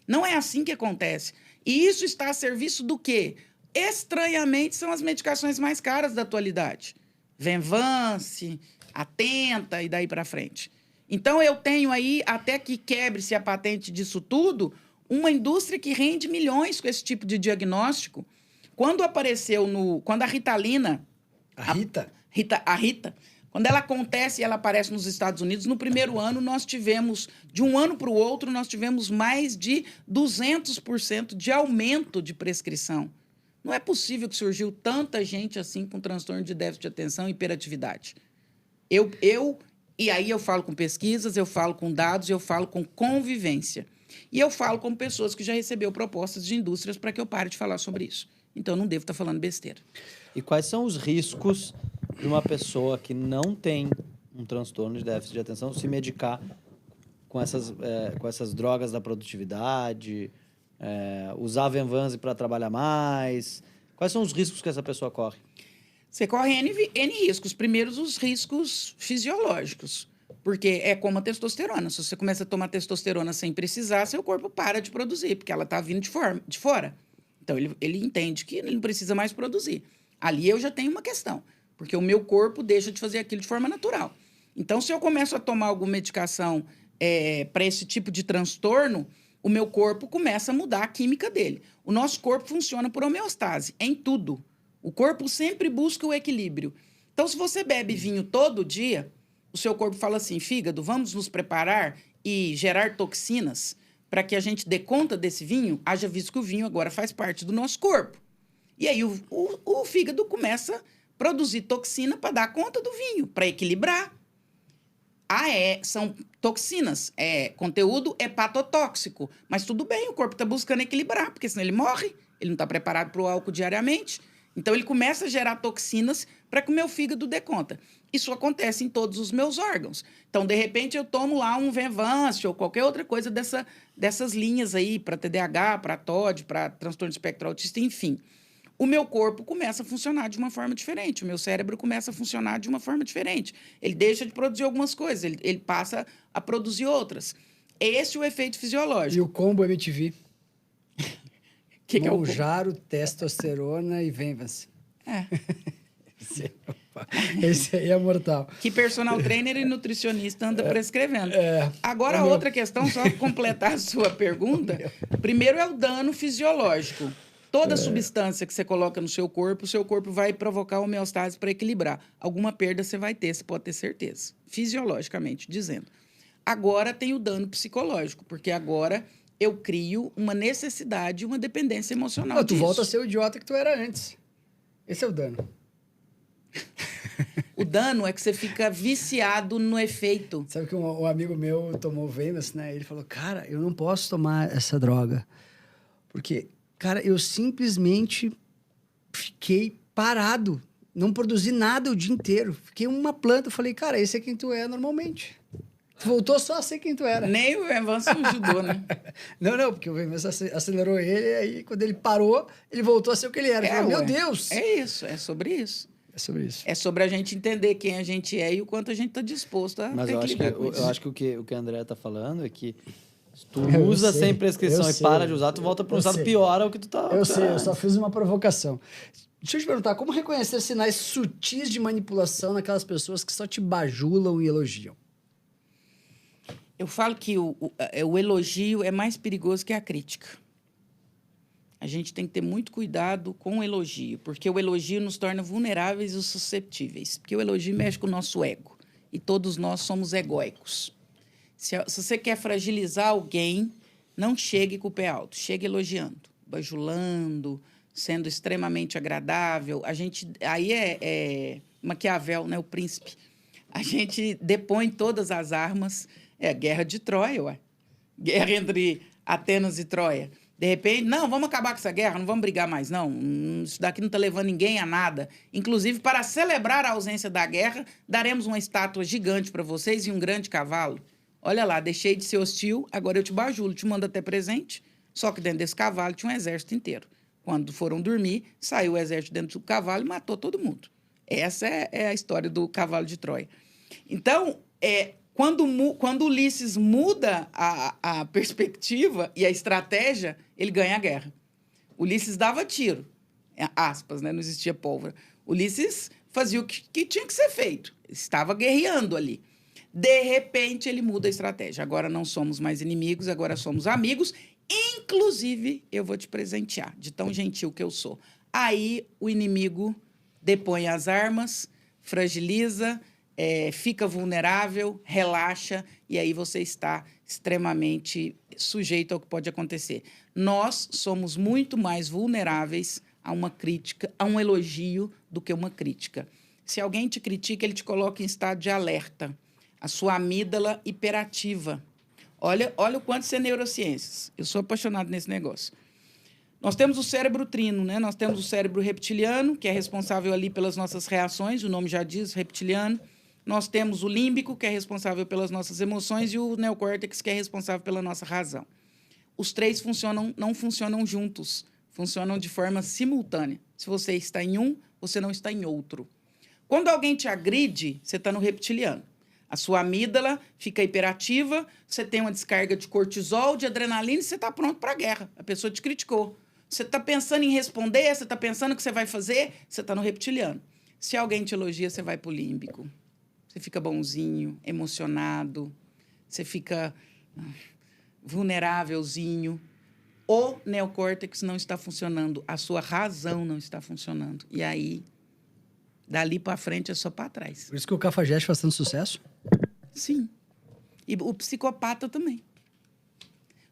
Não é assim que acontece. E isso está a serviço do quê? Estranhamente, são as medicações mais caras da atualidade. Venvance, Atenta e daí para frente. Então, eu tenho aí, até que quebre-se a patente disso tudo, uma indústria que rende milhões com esse tipo de diagnóstico. Quando apareceu quando a Ritalina... A Rita? A Rita, quando ela acontece e ela aparece nos Estados Unidos, no primeiro ano nós tivemos, de um ano para o outro, nós tivemos mais de 200% de aumento de prescrição. Não é possível que surgiu tanta gente assim com transtorno de déficit de atenção e hiperatividade. E aí eu falo com pesquisas, eu falo com dados, eu falo com convivência. E eu falo com pessoas que já receberam propostas de indústrias para que eu pare de falar sobre isso. Então, eu não devo estar falando besteira. E quais são os riscos de uma pessoa que não tem um transtorno de déficit de atenção se medicar com essas drogas da produtividade, usar a Venvanse para trabalhar mais? Quais são os riscos que essa pessoa corre? Você corre N riscos. Primeiro, os riscos fisiológicos. Porque é como a testosterona. Se você começa a tomar testosterona sem precisar, seu corpo para de produzir, porque ela está vindo de fora. Então, ele entende que ele não precisa mais produzir. Ali eu já tenho uma questão, porque o meu corpo deixa de fazer aquilo de forma natural. Então, se eu começo a tomar alguma medicação para esse tipo de transtorno, o meu corpo começa a mudar a química dele. O nosso corpo funciona por homeostase, em tudo. O corpo sempre busca o equilíbrio. Então, se você bebe vinho todo dia, o seu corpo fala assim, fígado, vamos nos preparar e gerar toxinas para que a gente dê conta desse vinho, haja visto que o vinho agora faz parte do nosso corpo. E aí o fígado começa a produzir toxina para dar conta do vinho, para equilibrar. São toxinas, conteúdo hepatotóxico. Mas tudo bem, o corpo está buscando equilibrar, porque senão ele morre, ele não está preparado para o álcool diariamente. Então, ele começa a gerar toxinas para que o meu fígado dê conta. Isso acontece em todos os meus órgãos. Então, de repente, eu tomo lá um Venvance ou qualquer outra coisa dessas linhas aí, para TDAH, para TOD, para transtorno de espectro autista, enfim. O meu corpo começa a funcionar de uma forma diferente, o meu cérebro começa a funcionar de uma forma diferente. Ele deixa de produzir algumas coisas, ele passa a produzir outras. Esse é o efeito fisiológico. E o combo MTV? Que é o combo? Monjaro, testosterona e Venvance. Esse aí é mortal. Que personal trainer e nutricionista anda prescrevendo. Agora, É meu... outra questão, só para completar a sua pergunta. Primeiro é o dano fisiológico. Toda substância que você coloca no seu corpo, o seu corpo vai provocar homeostase para equilibrar. Alguma perda você vai ter, você pode ter certeza. Fisiologicamente dizendo. Agora tem o dano psicológico, porque agora eu crio uma necessidade, uma dependência emocional Não, tu disso. volta a ser o idiota que tu era antes. Esse é o dano. O dano é que você fica viciado no efeito. Sabe que um amigo meu tomou Venus, né? Ele falou, cara, eu não posso tomar essa droga. Porque, cara, eu simplesmente fiquei parado. Não produzi nada o dia inteiro. Fiquei uma planta. Eu falei, cara, esse é quem tu é normalmente. Tu voltou só a ser quem tu era. Nem o avanço ajudou, né? Não, porque o Venus acelerou ele. E aí, quando ele parou, ele voltou a ser o que ele era. Falei, meu Deus! É isso, é sobre isso. É sobre isso. É sobre a gente entender quem a gente é e o quanto a gente está disposto a Mas ter eu que acho lidar com isso. eu acho que o que a André tá falando é que se tu usa sem prescrição e para de usar, tu volta para um estado pior ao que tu tá... Eu sei, eu só fiz uma provocação. Deixa eu te perguntar, como reconhecer sinais sutis de manipulação naquelas pessoas que só te bajulam e elogiam? Eu falo que o elogio é mais perigoso que a crítica. A gente tem que ter muito cuidado com o elogio, porque o elogio nos torna vulneráveis e susceptíveis. Porque o elogio mexe com o nosso ego. E todos nós somos egóicos. Se você quer fragilizar alguém, não chegue com o pé alto. Chegue elogiando, bajulando, sendo extremamente agradável. Aí é Maquiavel, né, o príncipe. A gente depõe todas as armas. É a guerra de Troia, ué. Guerra entre Atenas e Troia. De repente, não, vamos acabar com essa guerra, não vamos brigar mais, não. Isso daqui não está levando ninguém a nada. Inclusive, para celebrar a ausência da guerra, daremos uma estátua gigante para vocês e um grande cavalo. Olha lá, deixei de ser hostil, agora eu te bajulo, te mando até presente. Só que dentro desse cavalo tinha um exército inteiro. Quando foram dormir, saiu o exército dentro do cavalo e matou todo mundo. Essa é a história do cavalo de Troia. Então, quando Ulisses muda a perspectiva e a estratégia, ele ganha a guerra. Ulisses dava tiro, aspas, né? Não existia pólvora. Ulisses fazia o que tinha que ser feito. Estava guerreando ali. De repente, ele muda a estratégia. Agora não somos mais inimigos, agora somos amigos. Inclusive, eu vou te presentear, de tão gentil que eu sou. Aí, o inimigo depõe as armas, fragiliza, fica vulnerável, relaxa, e aí você está extremamente sujeito ao que pode acontecer. Nós somos muito mais vulneráveis a uma crítica, a um elogio, do que uma crítica. Se alguém te critica, ele te coloca em estado de alerta. A sua amígdala hiperativa. Olha o quanto isso é neurociências. Eu sou apaixonado nesse negócio. Nós temos o cérebro trino, né? Nós temos o cérebro reptiliano, que é responsável ali pelas nossas reações, o nome já diz, reptiliano. Nós temos o límbico, que é responsável pelas nossas emoções, e o neocórtex, que é responsável pela nossa razão. Os três não funcionam juntos, funcionam de forma simultânea. Se você está em um, você não está em outro. Quando alguém te agride, você está no reptiliano. A sua amígdala fica hiperativa, você tem uma descarga de cortisol, de adrenalina, e você está pronto para a guerra. A pessoa te criticou. Você está pensando em responder, você está pensando o que você vai fazer, você está no reptiliano. Se alguém te elogia, você vai para o límbico. Você fica bonzinho, emocionado, você fica vulnerávelzinho. O neocórtex não está funcionando, a sua razão não está funcionando. E aí, dali para frente, é só para trás. Por isso que o Cafajeste faz tanto sucesso? Sim. E o psicopata também.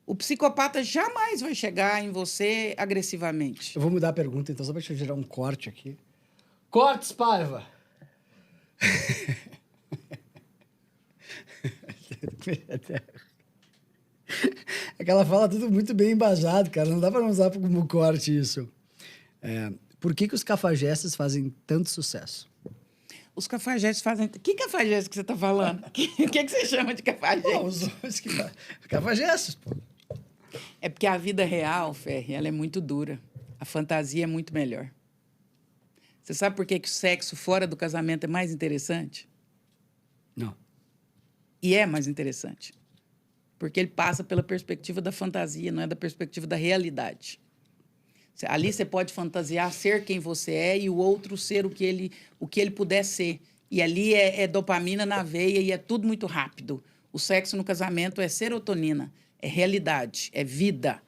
O psicopata jamais vai chegar em você agressivamente. Eu vou mudar a pergunta, então, só para te gerar um corte aqui. Cortes Paiva. É que ela fala tudo muito bem embasado, cara. Não dá pra não usar como corte isso. Por que os cafajestes fazem tanto sucesso? Os cafajestes fazem... Que cafajeste que você tá falando? O que você chama de cafajeste? Pô, os homens que cafajestes, pô. É porque a vida real, Ferri, ela é muito dura. A fantasia é muito melhor. Você sabe por que o sexo fora do casamento é mais interessante? Não. E é mais interessante. Porque ele passa pela perspectiva da fantasia, não é da perspectiva da realidade. Ali você pode fantasiar ser quem você é e o outro ser o que ele puder ser. E ali é dopamina na veia e é tudo muito rápido. O sexo no casamento é serotonina, é realidade, é vida.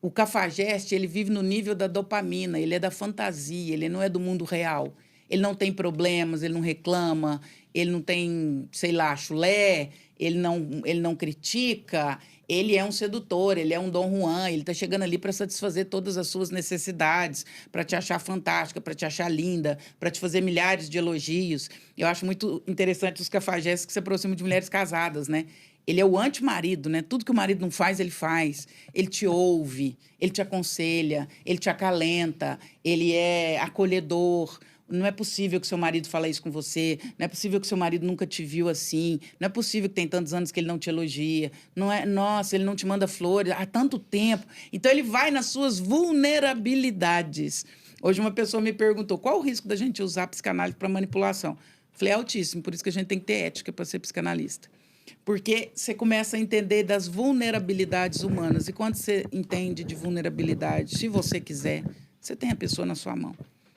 O cafajeste, ele vive no nível da dopamina, ele é da fantasia, ele não é do mundo real. Ele não tem problemas, ele não reclama, ele não tem, sei lá, chulé, ele não critica, ele é um sedutor, ele é um Dom Juan, ele está chegando ali para satisfazer todas as suas necessidades, para te achar fantástica, para te achar linda, para te fazer milhares de elogios. Eu acho muito interessante os cafajestes que se aproximam de mulheres casadas, né? Ele é o anti-marido, né? Tudo que o marido não faz, ele faz. Ele te ouve, ele te aconselha, ele te acalenta, ele é acolhedor. Não é possível que seu marido fale isso com você. Não é possível que seu marido nunca te viu assim. Não é possível que tem tantos anos que ele não te elogia. Não é, nossa, ele não te manda flores há tanto tempo. Então, ele vai nas suas vulnerabilidades. Hoje, uma pessoa me perguntou qual o risco da gente usar a psicanálise para manipulação. Falei, é altíssimo, por isso que a gente tem que ter ética para ser psicanalista. Porque você começa a entender das vulnerabilidades humanas. E quando você entende de vulnerabilidade, se você quiser, você tem a pessoa na sua mão.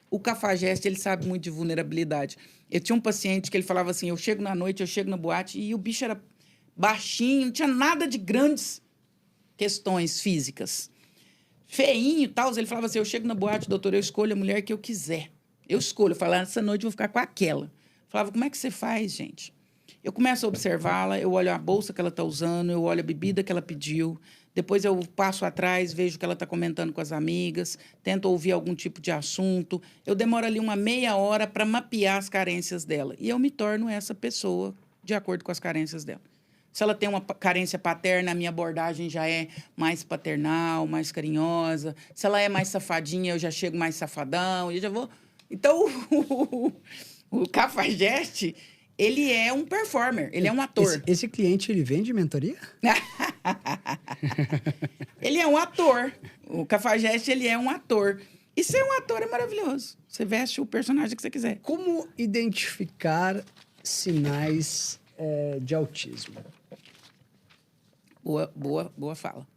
O cafajeste, ele sabe muito de vulnerabilidade. Eu tinha um paciente que ele falava assim, eu chego na noite, eu chego na boate, e o bicho era baixinho, não tinha nada de grandes questões físicas. Feinho e tal, ele falava assim, eu chego na boate, doutor, eu escolho a mulher que eu quiser. Eu escolho, eu falava, essa noite eu vou ficar com aquela. Eu falava, como é que você faz, gente? Eu começo a observá-la, eu olho a bolsa que ela está usando, eu olho a bebida que ela pediu, depois eu passo atrás, vejo que ela está comentando com as amigas, tento ouvir algum tipo de assunto. Eu demoro ali uma meia hora para mapear as carências dela. E eu me torno essa pessoa de acordo com as carências dela. Se ela tem uma carência paterna, a minha abordagem já é mais paternal, mais carinhosa. Se ela é mais safadinha, eu já chego mais safadão. Eu já vou... Então, o cafajeste... Ele é um performer, ele é um ator. Esse cliente, ele vende mentoria? Ele é um ator. O cafajeste, ele é um ator. E ser um ator é maravilhoso. Você veste o personagem que você quiser. Como identificar sinais de autismo? Boa fala.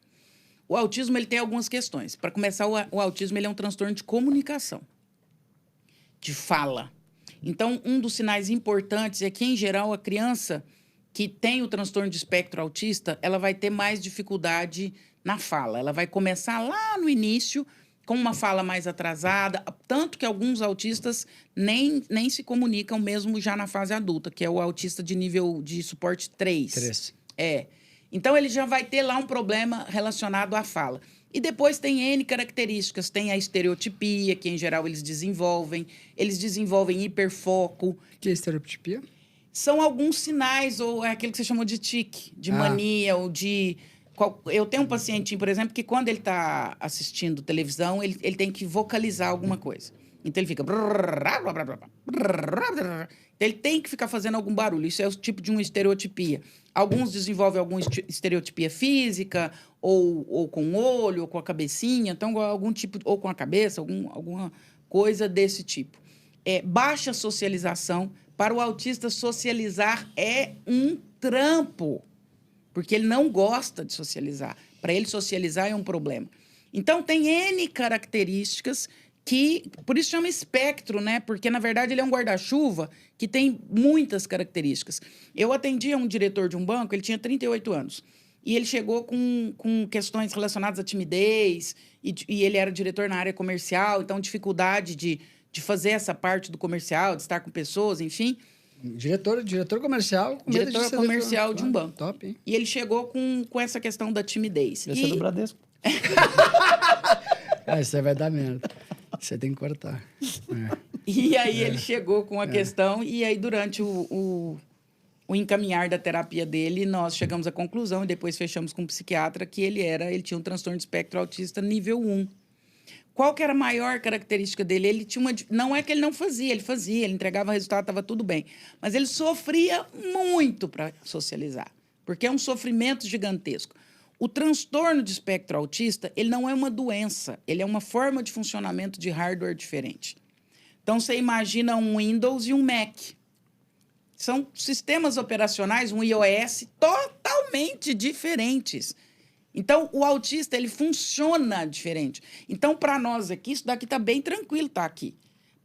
O autismo, ele tem algumas questões. Para começar, o autismo, ele é um transtorno de comunicação, de fala. Então, um dos sinais importantes é que, em geral, a criança que tem o transtorno de espectro autista, ela vai ter mais dificuldade na fala. Ela vai começar lá no início com uma fala mais atrasada, tanto que alguns autistas nem se comunicam mesmo já na fase adulta, que é o autista de nível de suporte 3. 3. Então, ele já vai ter lá um problema relacionado à fala. E depois tem N características. Tem a estereotipia, que, em geral, eles desenvolvem. Eles desenvolvem hiperfoco. O que é estereotipia? São alguns sinais, ou é aquilo que você chamou de tique, de mania, ou de... Eu tenho um pacientinho, por exemplo, que quando ele está assistindo televisão, ele tem que vocalizar alguma coisa. Então, ele fica... Ele tem que ficar fazendo algum barulho. Isso é o tipo de uma estereotipia. Alguns desenvolvem alguma estereotipia física, ou com o olho, ou com a cabecinha. Então, algum tipo... Ou com a cabeça, alguma coisa desse tipo. Baixa socialização. Para o autista, socializar é um trampo. Porque ele não gosta de socializar. Para ele, socializar é um problema. Então, tem N características que... Por isso chama espectro, né? Porque, na verdade, ele é um guarda-chuva que tem muitas características. Eu atendi a um diretor de um banco, ele tinha 38 anos. E ele chegou com questões relacionadas à timidez, e ele era diretor na área comercial, então dificuldade de fazer essa parte do comercial, de estar com pessoas, enfim... Diretor comercial. Diretor comercial de um banco. Top, hein? E ele chegou com essa questão da timidez. Esse é do Bradesco. Isso aí vai dar merda. Você tem que cortar. E aí ele chegou com a questão, e aí durante o encaminhar da terapia dele, nós chegamos à conclusão, e depois fechamos com um psiquiatra, que ele tinha um transtorno de espectro autista nível 1. Qual que era a maior característica dele? Ele tinha não é que ele não fazia, ele entregava resultado, estava tudo bem. Mas ele sofria muito para socializar, porque é um sofrimento gigantesco. O transtorno de espectro autista, ele não é uma doença, ele é uma forma de funcionamento de hardware diferente. Então, você imagina um Windows e um Mac. São sistemas operacionais, um iOS, totalmente diferentes. Então, o autista, ele funciona diferente. Então, para nós aqui, isso daqui está bem tranquilo, tá aqui.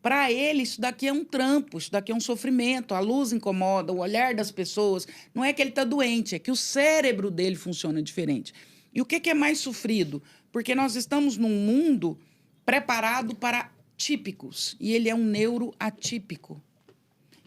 Para ele, isso daqui é um trampo, isso daqui é um sofrimento, a luz incomoda, o olhar das pessoas. Não é que ele está doente, é que o cérebro dele funciona diferente. E o que é mais sofrido? Porque nós estamos num mundo preparado para típicos, e ele é um neuroatípico.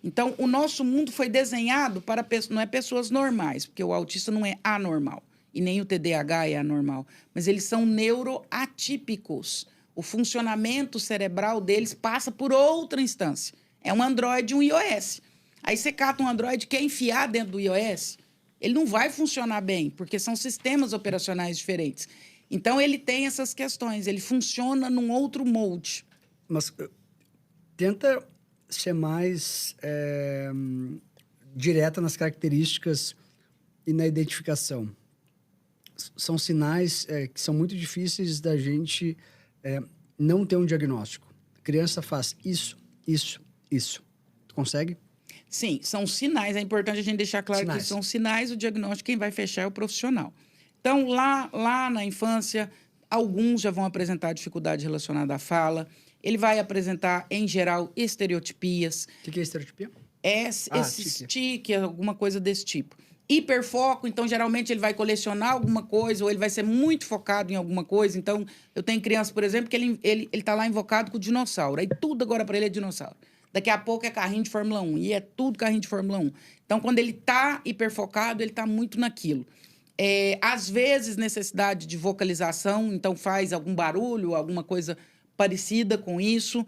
Então, o nosso mundo foi desenhado para não é pessoas normais, porque o autista não é anormal. E nem o TDAH é anormal, mas eles são neuroatípicos. O funcionamento cerebral deles passa por outra instância. É um Android e um iOS. Aí você cata um Android e quer enfiar dentro do iOS, ele não vai funcionar bem, porque são sistemas operacionais diferentes. Então, ele tem essas questões, ele funciona num outro molde. Mas tenta ser mais direta nas características e na identificação. São sinais que são muito difíceis da gente não ter um diagnóstico. A criança faz isso, isso, isso. Tu consegue? Sim, são sinais. É importante a gente deixar claro que são sinais. O diagnóstico, quem vai fechar é o profissional. Então, lá na infância, alguns já vão apresentar dificuldade relacionada à fala. Ele vai apresentar, em geral, estereotipias. O que é estereotipia? Esse tique, alguma coisa desse tipo. Hiperfoco, então, geralmente, ele vai colecionar alguma coisa ou ele vai ser muito focado em alguma coisa. Então, eu tenho criança, por exemplo, que ele tá lá invocado com o dinossauro. Aí tudo agora para ele é dinossauro. Daqui a pouco é carrinho de Fórmula 1. E é tudo carrinho de Fórmula 1. Então, quando ele tá hiperfocado, ele tá muito naquilo. Às vezes, necessidade de vocalização, então faz algum barulho, alguma coisa parecida com isso.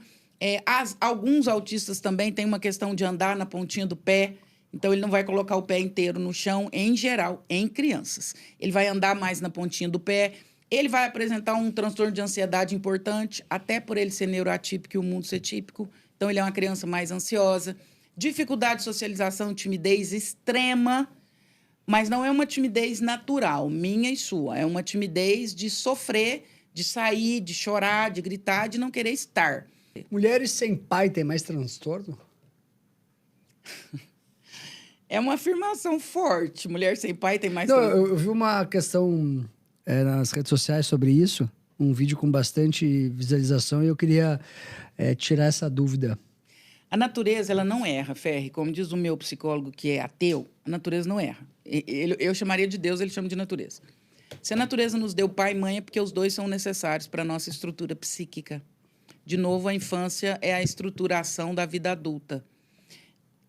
Alguns autistas também têm uma questão de andar na pontinha do pé. Então, ele não vai colocar o pé inteiro no chão, em geral, em crianças. Ele vai andar mais na pontinha do pé. Ele vai apresentar um transtorno de ansiedade importante, até por ele ser neuroatípico e o mundo ser típico. Então, ele é uma criança mais ansiosa. Dificuldade de socialização, timidez extrema, mas não é uma timidez natural, minha e sua. É uma timidez de sofrer, de sair, de chorar, de gritar, de não querer estar. Mulheres sem pai têm mais transtorno? É uma afirmação forte. Mulher sem pai tem mais... Não, eu vi uma questão nas redes sociais sobre isso, um vídeo com bastante visualização, e eu queria tirar essa dúvida. A natureza, ela não erra, Ferri. Como diz o meu psicólogo, que é ateu, a natureza não erra. Eu chamaria de Deus, ele chama de natureza. Se a natureza nos deu pai e mãe, é porque os dois são necessários para a nossa estrutura psíquica. De novo, a infância é a estruturação da vida adulta.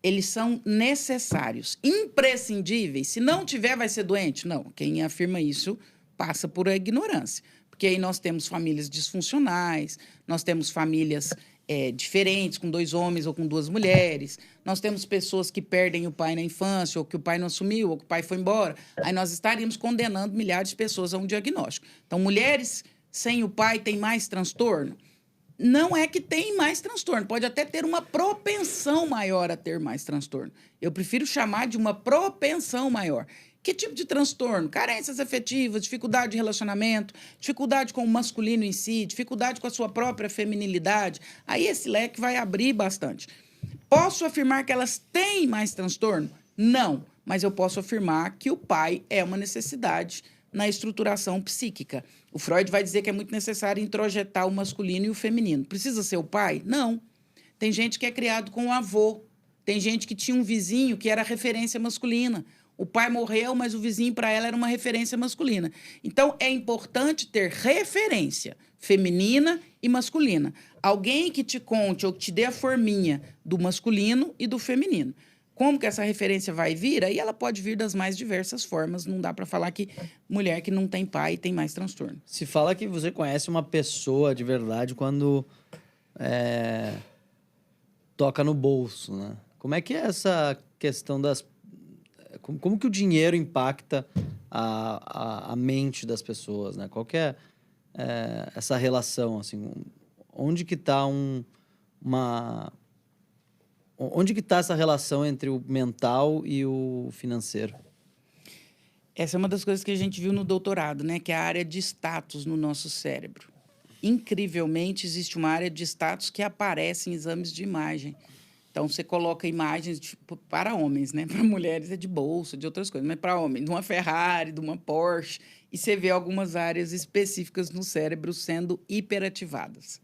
Eles são necessários, imprescindíveis. Se não tiver, vai ser doente? Não. Quem afirma isso passa por a ignorância. Porque aí nós temos famílias disfuncionais, nós temos famílias diferentes, com 2 homens ou com 2 mulheres. Nós temos pessoas que perdem o pai na infância, ou que o pai não assumiu, ou que o pai foi embora. Aí nós estaríamos condenando milhares de pessoas a um diagnóstico. Então, mulheres sem o pai têm mais transtorno? Não é que tem mais transtorno, pode até ter uma propensão maior a ter mais transtorno. Eu prefiro chamar de uma propensão maior. Que tipo de transtorno? Carências afetivas, dificuldade de relacionamento, dificuldade com o masculino em si, dificuldade com a sua própria feminilidade. Aí esse leque vai abrir bastante. Posso afirmar que elas têm mais transtorno? Não, mas eu posso afirmar que o pai é uma necessidade na estruturação psíquica. O Freud vai dizer que é muito necessário introjetar o masculino e o feminino. Precisa ser o pai? Não. Tem gente que é criado com o avô. Tem gente que tinha um vizinho que era referência masculina. O pai morreu, mas o vizinho, para ela, era uma referência masculina. Então, é importante ter referência feminina e masculina. Alguém que te conte ou que te dê a forminha do masculino e do feminino. Como que essa referência vai vir? Aí ela pode vir das mais diversas formas. Não dá para falar que mulher que não tem pai tem mais transtorno. Se fala que você conhece uma pessoa de verdade quando toca no bolso, né? Como é que é essa questão das... Como que o dinheiro impacta a mente das pessoas, né? Qual que é, essa relação, assim? Onde que está onde que está essa relação entre o mental e o financeiro? Essa é uma das coisas que a gente viu no doutorado, né? Que é a área de status no nosso cérebro. Incrivelmente, existe uma área de status que aparece em exames de imagem. Então, você coloca imagens para homens, né? Para mulheres é de bolsa, de outras coisas, mas para homens, de uma Ferrari, de uma Porsche, e você vê algumas áreas específicas no cérebro sendo hiperativadas.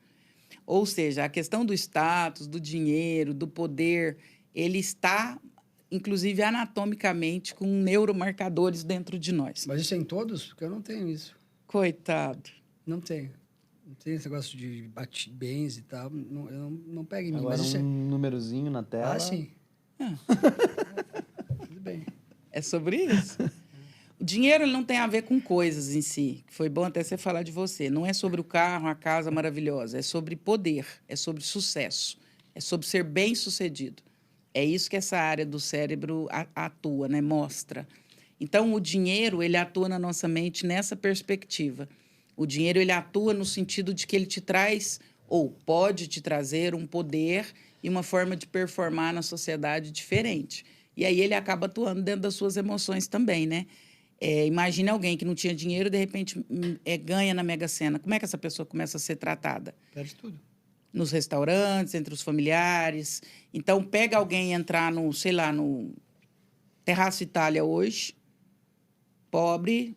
Ou seja, a questão do status, do dinheiro, do poder, ele está, inclusive, anatomicamente, com neuromarcadores dentro de nós. Mas isso é em todos? Porque eu não tenho isso. Coitado. Não tenho. Não tem esse negócio de bens e tal. Não, eu não pego em mim. Agora Mas isso é... númerozinho na tela. Ah, sim. Ah. Tudo bem. É sobre isso. O dinheiro ele não tem a ver com coisas em si. Foi bom até você falar de você. Não é sobre o carro, a casa maravilhosa. É sobre poder, é sobre sucesso, é sobre ser bem-sucedido. É isso que essa área do cérebro atua, né? Mostra. Então, o dinheiro ele atua na nossa mente nessa perspectiva. O dinheiro ele atua no sentido de que ele te traz, ou pode te trazer, um poder e uma forma de performar na sociedade diferente. E aí ele acaba atuando dentro das suas emoções também, né? Imagine alguém que não tinha dinheiro e, de repente, ganha na Mega Sena. Como é que essa pessoa começa a ser tratada? Perde tudo. Nos restaurantes, entre os familiares. Então, pega alguém e entrar no, sei lá, no Terraço Itália hoje, pobre,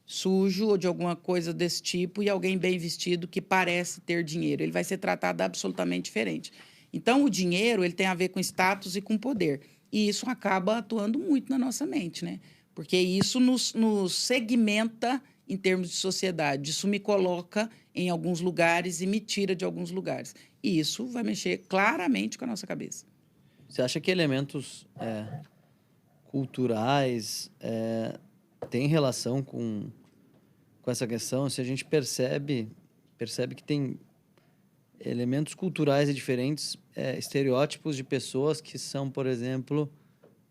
sujo ou de alguma coisa desse tipo, e alguém bem vestido que parece ter dinheiro. Ele vai ser tratado absolutamente diferente. Então, o dinheiro ele tem a ver com status e com poder. E isso acaba atuando muito na nossa mente, né? Porque isso nos segmenta em termos de sociedade. Isso me coloca em alguns lugares e me tira de alguns lugares. E isso vai mexer claramente com a nossa cabeça. Você acha que elementos culturais têm relação com essa questão? Se a gente percebe que tem elementos culturais e diferentes estereótipos de pessoas que são, por exemplo,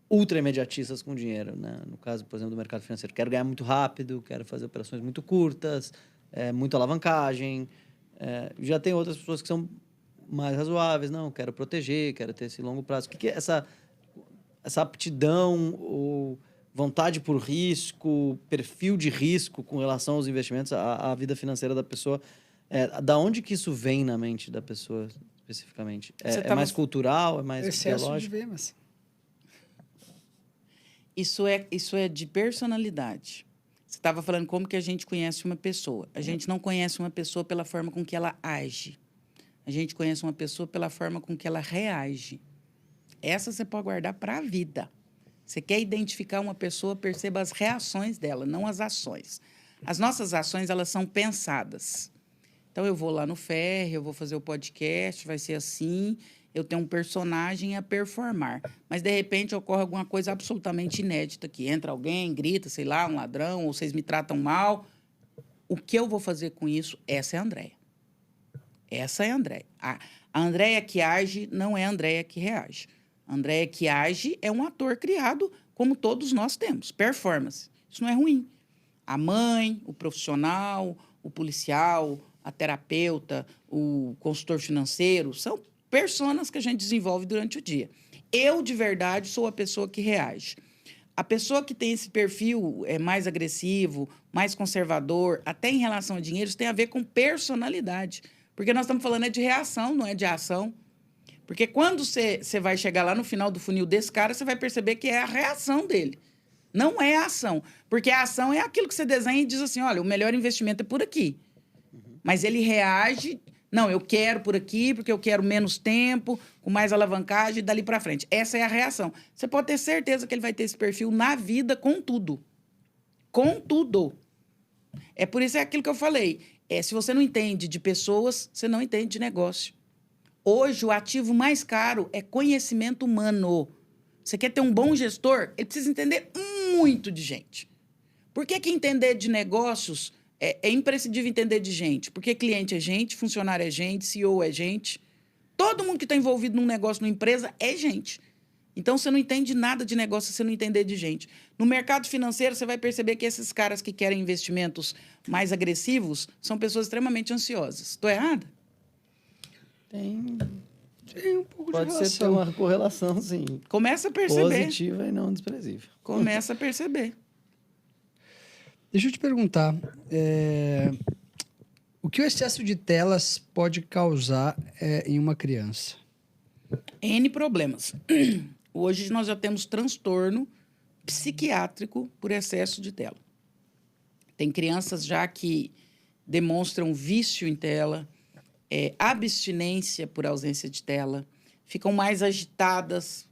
ultra imediatistas com dinheiro, né? No caso, por exemplo, do mercado financeiro. Quero ganhar muito rápido, quero fazer operações muito curtas, muita alavancagem. Já tem outras pessoas que são mais razoáveis. Não, quero proteger, quero ter esse longo prazo. O que é essa aptidão ou vontade por risco, perfil de risco com relação aos investimentos, à vida financeira da pessoa? Da onde que isso vem na mente da pessoa, especificamente? É mais cultural? É mais excesso biológico? de vemas. Isso é de personalidade. Você estava falando como que a gente conhece uma pessoa. A gente não conhece uma pessoa pela forma com que ela age. A gente conhece uma pessoa pela forma com que ela reage. Essa você pode guardar para a vida. Você quer identificar uma pessoa, perceba as reações dela, não as ações. As nossas ações, elas são pensadas. Então, eu vou lá no Ferri, eu vou fazer o podcast, vai ser assim, eu tenho um personagem a performar. Mas, de repente, ocorre alguma coisa absolutamente inédita aqui. Entra alguém, grita, sei lá, um ladrão, ou vocês me tratam mal. O que eu vou fazer com isso? Essa é a Andréia. Essa é a Andréia. A Andréia que age não é a Andréia que reage. A Andréia que age é um ator criado, como todos nós temos. Performance. Isso não é ruim. A mãe, o profissional, o policial, a terapeuta, o consultor financeiro, são personas que a gente desenvolve durante o dia. Eu, de verdade, sou a pessoa que reage. A pessoa que tem esse perfil mais agressivo, mais conservador, até em relação a dinheiro, isso tem a ver com personalidade. Porque nós estamos falando de reação, não é de ação. Porque quando você vai chegar lá no final do funil desse cara, você vai perceber que é a reação dele. Não é a ação. Porque a ação é aquilo que você desenha e diz assim, olha, o melhor investimento é por aqui. Mas ele reage, não, eu quero por aqui, porque eu quero menos tempo, com mais alavancagem, dali para frente. Essa é a reação. Você pode ter certeza que ele vai ter esse perfil na vida com tudo. Com tudo. É por isso aquilo que eu falei. Se você não entende de pessoas, você não entende de negócio. Hoje, o ativo mais caro é conhecimento humano. Você quer ter um bom gestor? Ele precisa entender muito de gente. Por que entender de negócios é imprescindível entender de gente? Porque cliente é gente, funcionário é gente, CEO é gente. Todo mundo que está envolvido num negócio, numa empresa, é gente. Então, você não entende nada de negócio se você não entender de gente. No mercado financeiro, você vai perceber que esses caras que querem investimentos mais agressivos são pessoas extremamente ansiosas. Estou errada? Tem um pouco Pode de ser ter relação. uma correlação, sim. Começa a perceber. Positiva e não desprezível. Começa a perceber. Deixa eu te perguntar, o que o excesso de telas pode causar em uma criança? N problemas. Hoje nós já temos transtorno psiquiátrico por excesso de tela. Tem crianças já que demonstram vício em tela, abstinência por ausência de tela, ficam mais agitadas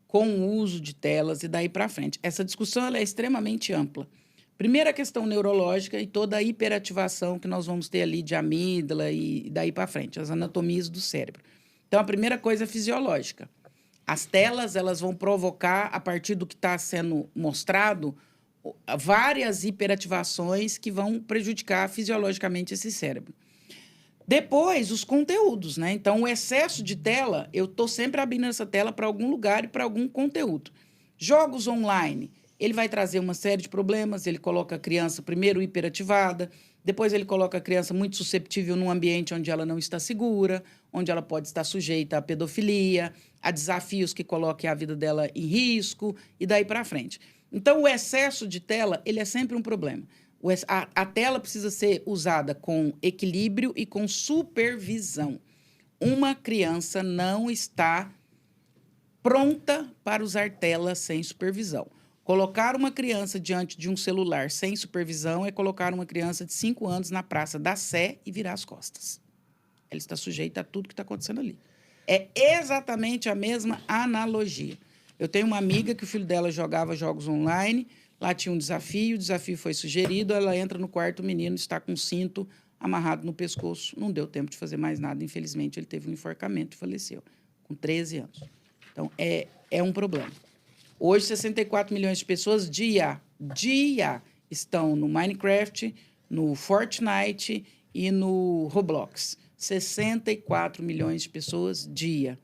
com o uso de telas e daí para frente. Essa discussão ela é extremamente ampla. Primeiro, a questão neurológica e toda a hiperativação que nós vamos ter ali de amígdala e daí para frente, as anatomias do cérebro. Então, a primeira coisa é fisiológica. As telas elas vão provocar, a partir do que está sendo mostrado, várias hiperativações que vão prejudicar fisiologicamente esse cérebro. Depois, os conteúdos, né? Então, o excesso de tela, eu estou sempre abrindo essa tela para algum lugar e para algum conteúdo. Jogos online, ele vai trazer uma série de problemas, ele coloca a criança primeiro hiperativada, depois ele coloca a criança muito susceptível num ambiente onde ela não está segura, onde ela pode estar sujeita à pedofilia, a desafios que coloquem a vida dela em risco e daí para frente. Então, o excesso de tela, ele é sempre um problema. A tela precisa ser usada com equilíbrio e com supervisão. Uma criança não está pronta para usar tela sem supervisão. Colocar uma criança diante de um celular sem supervisão é colocar uma criança de 5 anos na Praça da Sé e virar as costas. Ela está sujeita a tudo que está acontecendo ali. É exatamente a mesma analogia. Eu tenho uma amiga que o filho dela jogava jogos online, lá tinha um desafio, o desafio foi sugerido, ela entra no quarto, o menino está com um cinto amarrado no pescoço. Não deu tempo de fazer mais nada, infelizmente, ele teve um enforcamento e faleceu, com 13 anos. Então, é um problema. Hoje, 64 milhões de pessoas, dia, estão no Minecraft, no Fortnite e no Roblox. 64 milhões de pessoas, dia.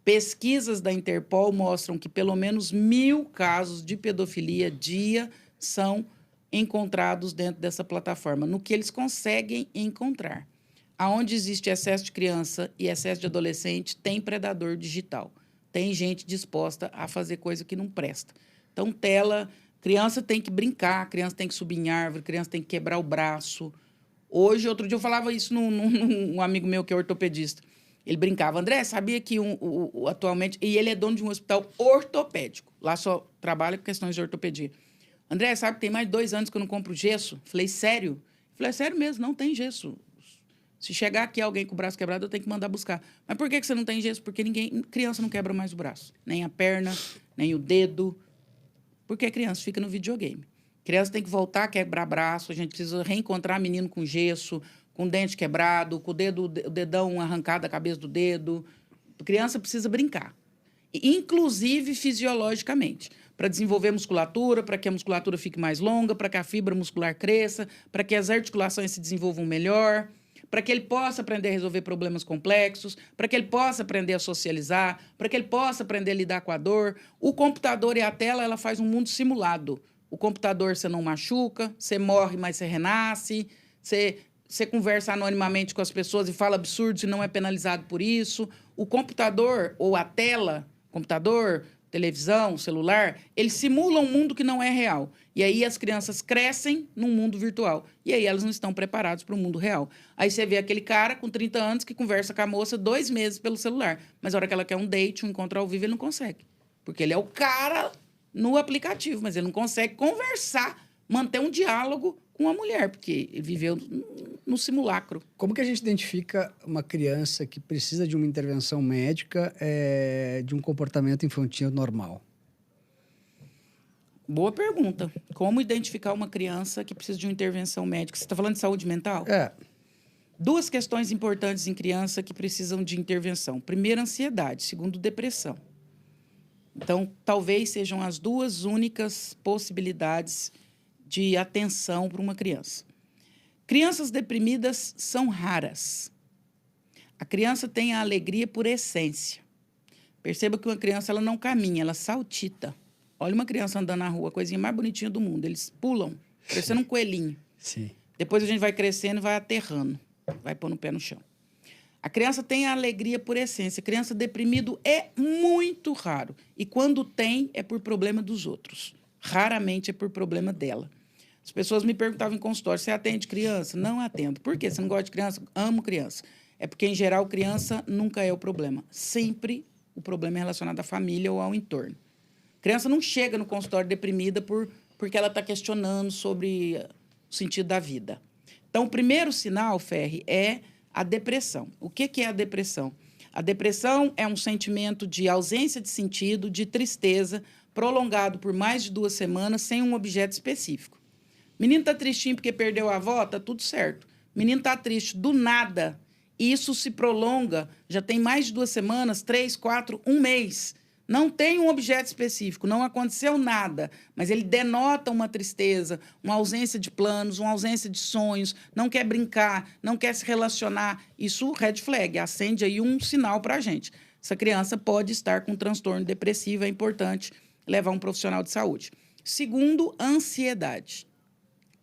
Pesquisas da Interpol mostram que pelo menos 1.000 casos de pedofilia dia são encontrados dentro dessa plataforma, no que eles conseguem encontrar. Aonde existe excesso de criança e excesso de adolescente, tem predador digital. Tem gente disposta a fazer coisa que não presta. Então, tela, criança tem que brincar, criança tem que subir em árvore, criança tem que quebrar o braço. Hoje, outro dia eu falava isso num amigo meu que é ortopedista. Ele brincava, André, sabia que atualmente... E ele é dono de um hospital ortopédico. Lá só trabalha com questões de ortopedia. André, sabe que tem mais de 2 anos que eu não compro gesso? Falei, sério? Falei, é sério mesmo, não tem gesso. Se chegar aqui alguém com o braço quebrado, eu tenho que mandar buscar. Mas por que você não tem gesso? Porque criança não quebra mais o braço. Nem a perna, nem o dedo. Porque criança fica no videogame. Criança tem que voltar a quebrar braço, a gente precisa reencontrar menino com gesso, com dente quebrado, com o dedão arrancado da cabeça do dedo. A criança precisa brincar. Inclusive fisiologicamente. Para desenvolver musculatura, para que a musculatura fique mais longa, para que a fibra muscular cresça, para que as articulações se desenvolvam melhor, para que ele possa aprender a resolver problemas complexos, para que ele possa aprender a socializar, para que ele possa aprender a lidar com a dor. O computador e a tela, ela faz um mundo simulado. O computador você não machuca, você morre, mas você renasce, você conversa anonimamente com as pessoas e fala absurdos e não é penalizado por isso. O computador ou a tela, computador, televisão, celular, eles simulam um mundo que não é real. E aí as crianças crescem num mundo virtual. E aí elas não estão preparadas para o mundo real. Aí você vê aquele cara com 30 anos que conversa com a moça 2 meses pelo celular. Mas a hora que ela quer um date, um encontro ao vivo, ele não consegue. Porque ele é o cara no aplicativo, mas ele não consegue conversar, manter um diálogo com a mulher, porque ele viveu no simulacro. Como que a gente identifica uma criança que precisa de uma intervenção médica de um comportamento infantil normal? Boa pergunta. Como identificar uma criança que precisa de uma intervenção médica? Você está falando de saúde mental? 2 questões importantes em criança que precisam de intervenção. Primeiro, ansiedade. Segundo, depressão. Então, talvez sejam as 2 únicas possibilidades de atenção para uma criança. Crianças deprimidas são raras. A criança tem a alegria por essência. Perceba que uma criança ela não caminha, ela saltita. Olha uma criança andando na rua, a coisinha mais bonitinha do mundo. Eles pulam, parecendo um coelhinho. Sim. Depois a gente vai crescendo e vai aterrando, vai pondo o pé no chão. A criança tem a alegria por essência. Criança deprimido é muito raro. E quando tem, é por problema dos outros. Raramente é por problema dela. As pessoas me perguntavam em consultório, você atende criança? Não atendo. Por quê? Você não gosta de criança? Amo criança. É porque, em geral, criança nunca é o problema. Sempre o problema é relacionado à família ou ao entorno. Criança não chega no consultório deprimida porque ela está questionando sobre o sentido da vida. Então, o primeiro sinal, Ferri, é a depressão. O que é a depressão? A depressão é um sentimento de ausência de sentido, de tristeza, prolongado por mais de 2 semanas, sem um objeto específico. Menino está tristinho porque perdeu a avó, tá tudo certo. Menino está triste do nada. E isso se prolonga, já tem mais de 2 semanas, 3, 4, 1 mês. Não tem um objeto específico, não aconteceu nada, mas ele denota uma tristeza, uma ausência de planos, uma ausência de sonhos, não quer brincar, não quer se relacionar. Isso, red flag, acende aí um sinal para a gente. Essa criança pode estar com transtorno depressivo, é importante levar um profissional de saúde. Segundo, ansiedade.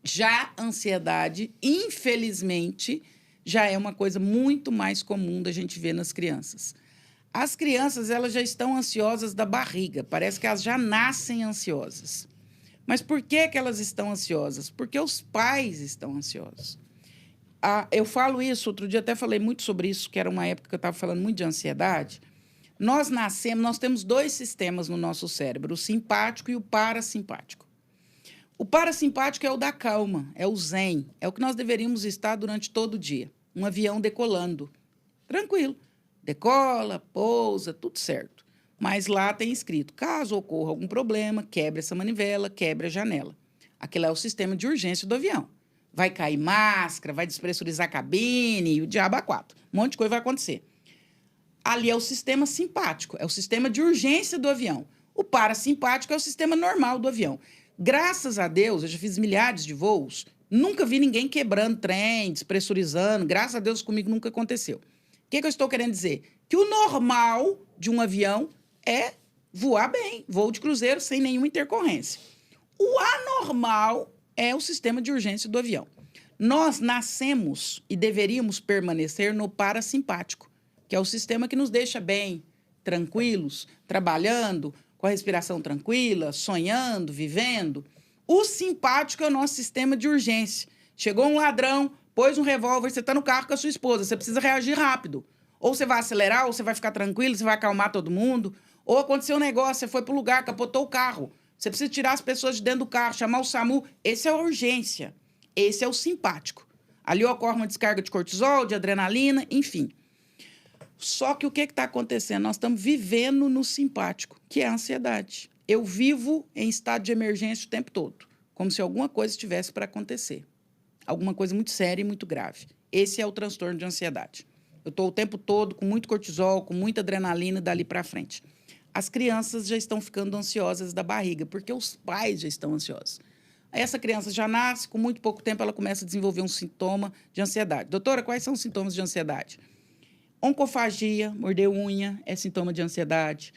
Já a ansiedade, infelizmente, já é uma coisa muito mais comum da gente ver nas crianças. As crianças, elas já estão ansiosas da barriga. Parece que elas já nascem ansiosas. Mas por que elas estão ansiosas? Porque os pais estão ansiosos. Eu falo isso, outro dia até falei muito sobre isso, que era uma época que eu estava falando muito de ansiedade. Nós temos 2 sistemas no nosso cérebro, o simpático e o parasimpático. O parasimpático é o da calma, é o zen, é o que nós deveríamos estar durante todo o dia. Um avião decolando, tranquilo. Decola, pousa, tudo certo. Mas lá tem escrito, caso ocorra algum problema, quebre essa manivela, quebre a janela. Aquele é o sistema de urgência do avião. Vai cair máscara, vai despressurizar a cabine, e o diabo a 4. Um monte de coisa vai acontecer. Ali é o sistema simpático, é o sistema de urgência do avião. O parasimpático é o sistema normal do avião. Graças a Deus, eu já fiz milhares de voos, nunca vi ninguém quebrando trem, despressurizando, graças a Deus comigo nunca aconteceu. O que eu estou querendo dizer? Que o normal de um avião é voar bem, voo de cruzeiro sem nenhuma intercorrência. O anormal é o sistema de urgência do avião. Nós nascemos e deveríamos permanecer no parasimpático, que é o sistema que nos deixa bem, tranquilos, trabalhando, com a respiração tranquila, sonhando, vivendo. O simpático é o nosso sistema de urgência. Chegou um ladrão, pôs um revólver, você está no carro com a sua esposa, você precisa reagir rápido. Ou você vai acelerar, ou você vai ficar tranquilo, você vai acalmar todo mundo. Ou aconteceu um negócio, você foi para o lugar, capotou o carro. Você precisa tirar as pessoas de dentro do carro, chamar o SAMU. Esse é a urgência. Esse é o simpático. Ali ocorre uma descarga de cortisol, de adrenalina, enfim. Só que o que está acontecendo? Nós estamos vivendo no simpático, que é a ansiedade. Eu vivo em estado de emergência o tempo todo, como se alguma coisa estivesse para acontecer. Alguma coisa muito séria e muito grave. Esse é o transtorno de ansiedade. Eu estou o tempo todo com muito cortisol, com muita adrenalina dali para frente. As crianças já estão ficando ansiosas da barriga, porque os pais já estão ansiosos. Essa criança já nasce, com muito pouco tempo ela começa a desenvolver um sintoma de ansiedade. Doutora, quais são os sintomas de ansiedade? Oncofagia, morder unha, é sintoma de ansiedade.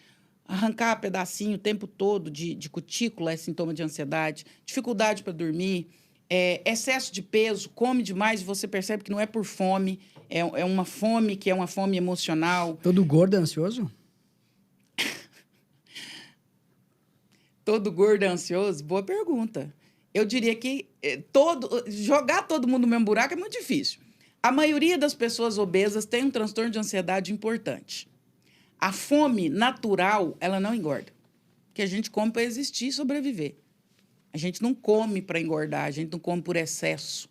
Arrancar pedacinho o tempo todo de cutícula é sintoma de ansiedade. Dificuldade para dormir. Excesso de peso, come demais e você percebe que não é por fome, é uma fome que é uma fome emocional. Todo gordo é ansioso? Todo gordo é ansioso? Boa pergunta. Eu diria que jogar todo mundo no mesmo buraco é muito difícil. A maioria das pessoas obesas tem um transtorno de ansiedade importante. A fome natural, ela não engorda. Porque a gente come para existir e sobreviver. A gente não come para engordar, a gente não come por excesso.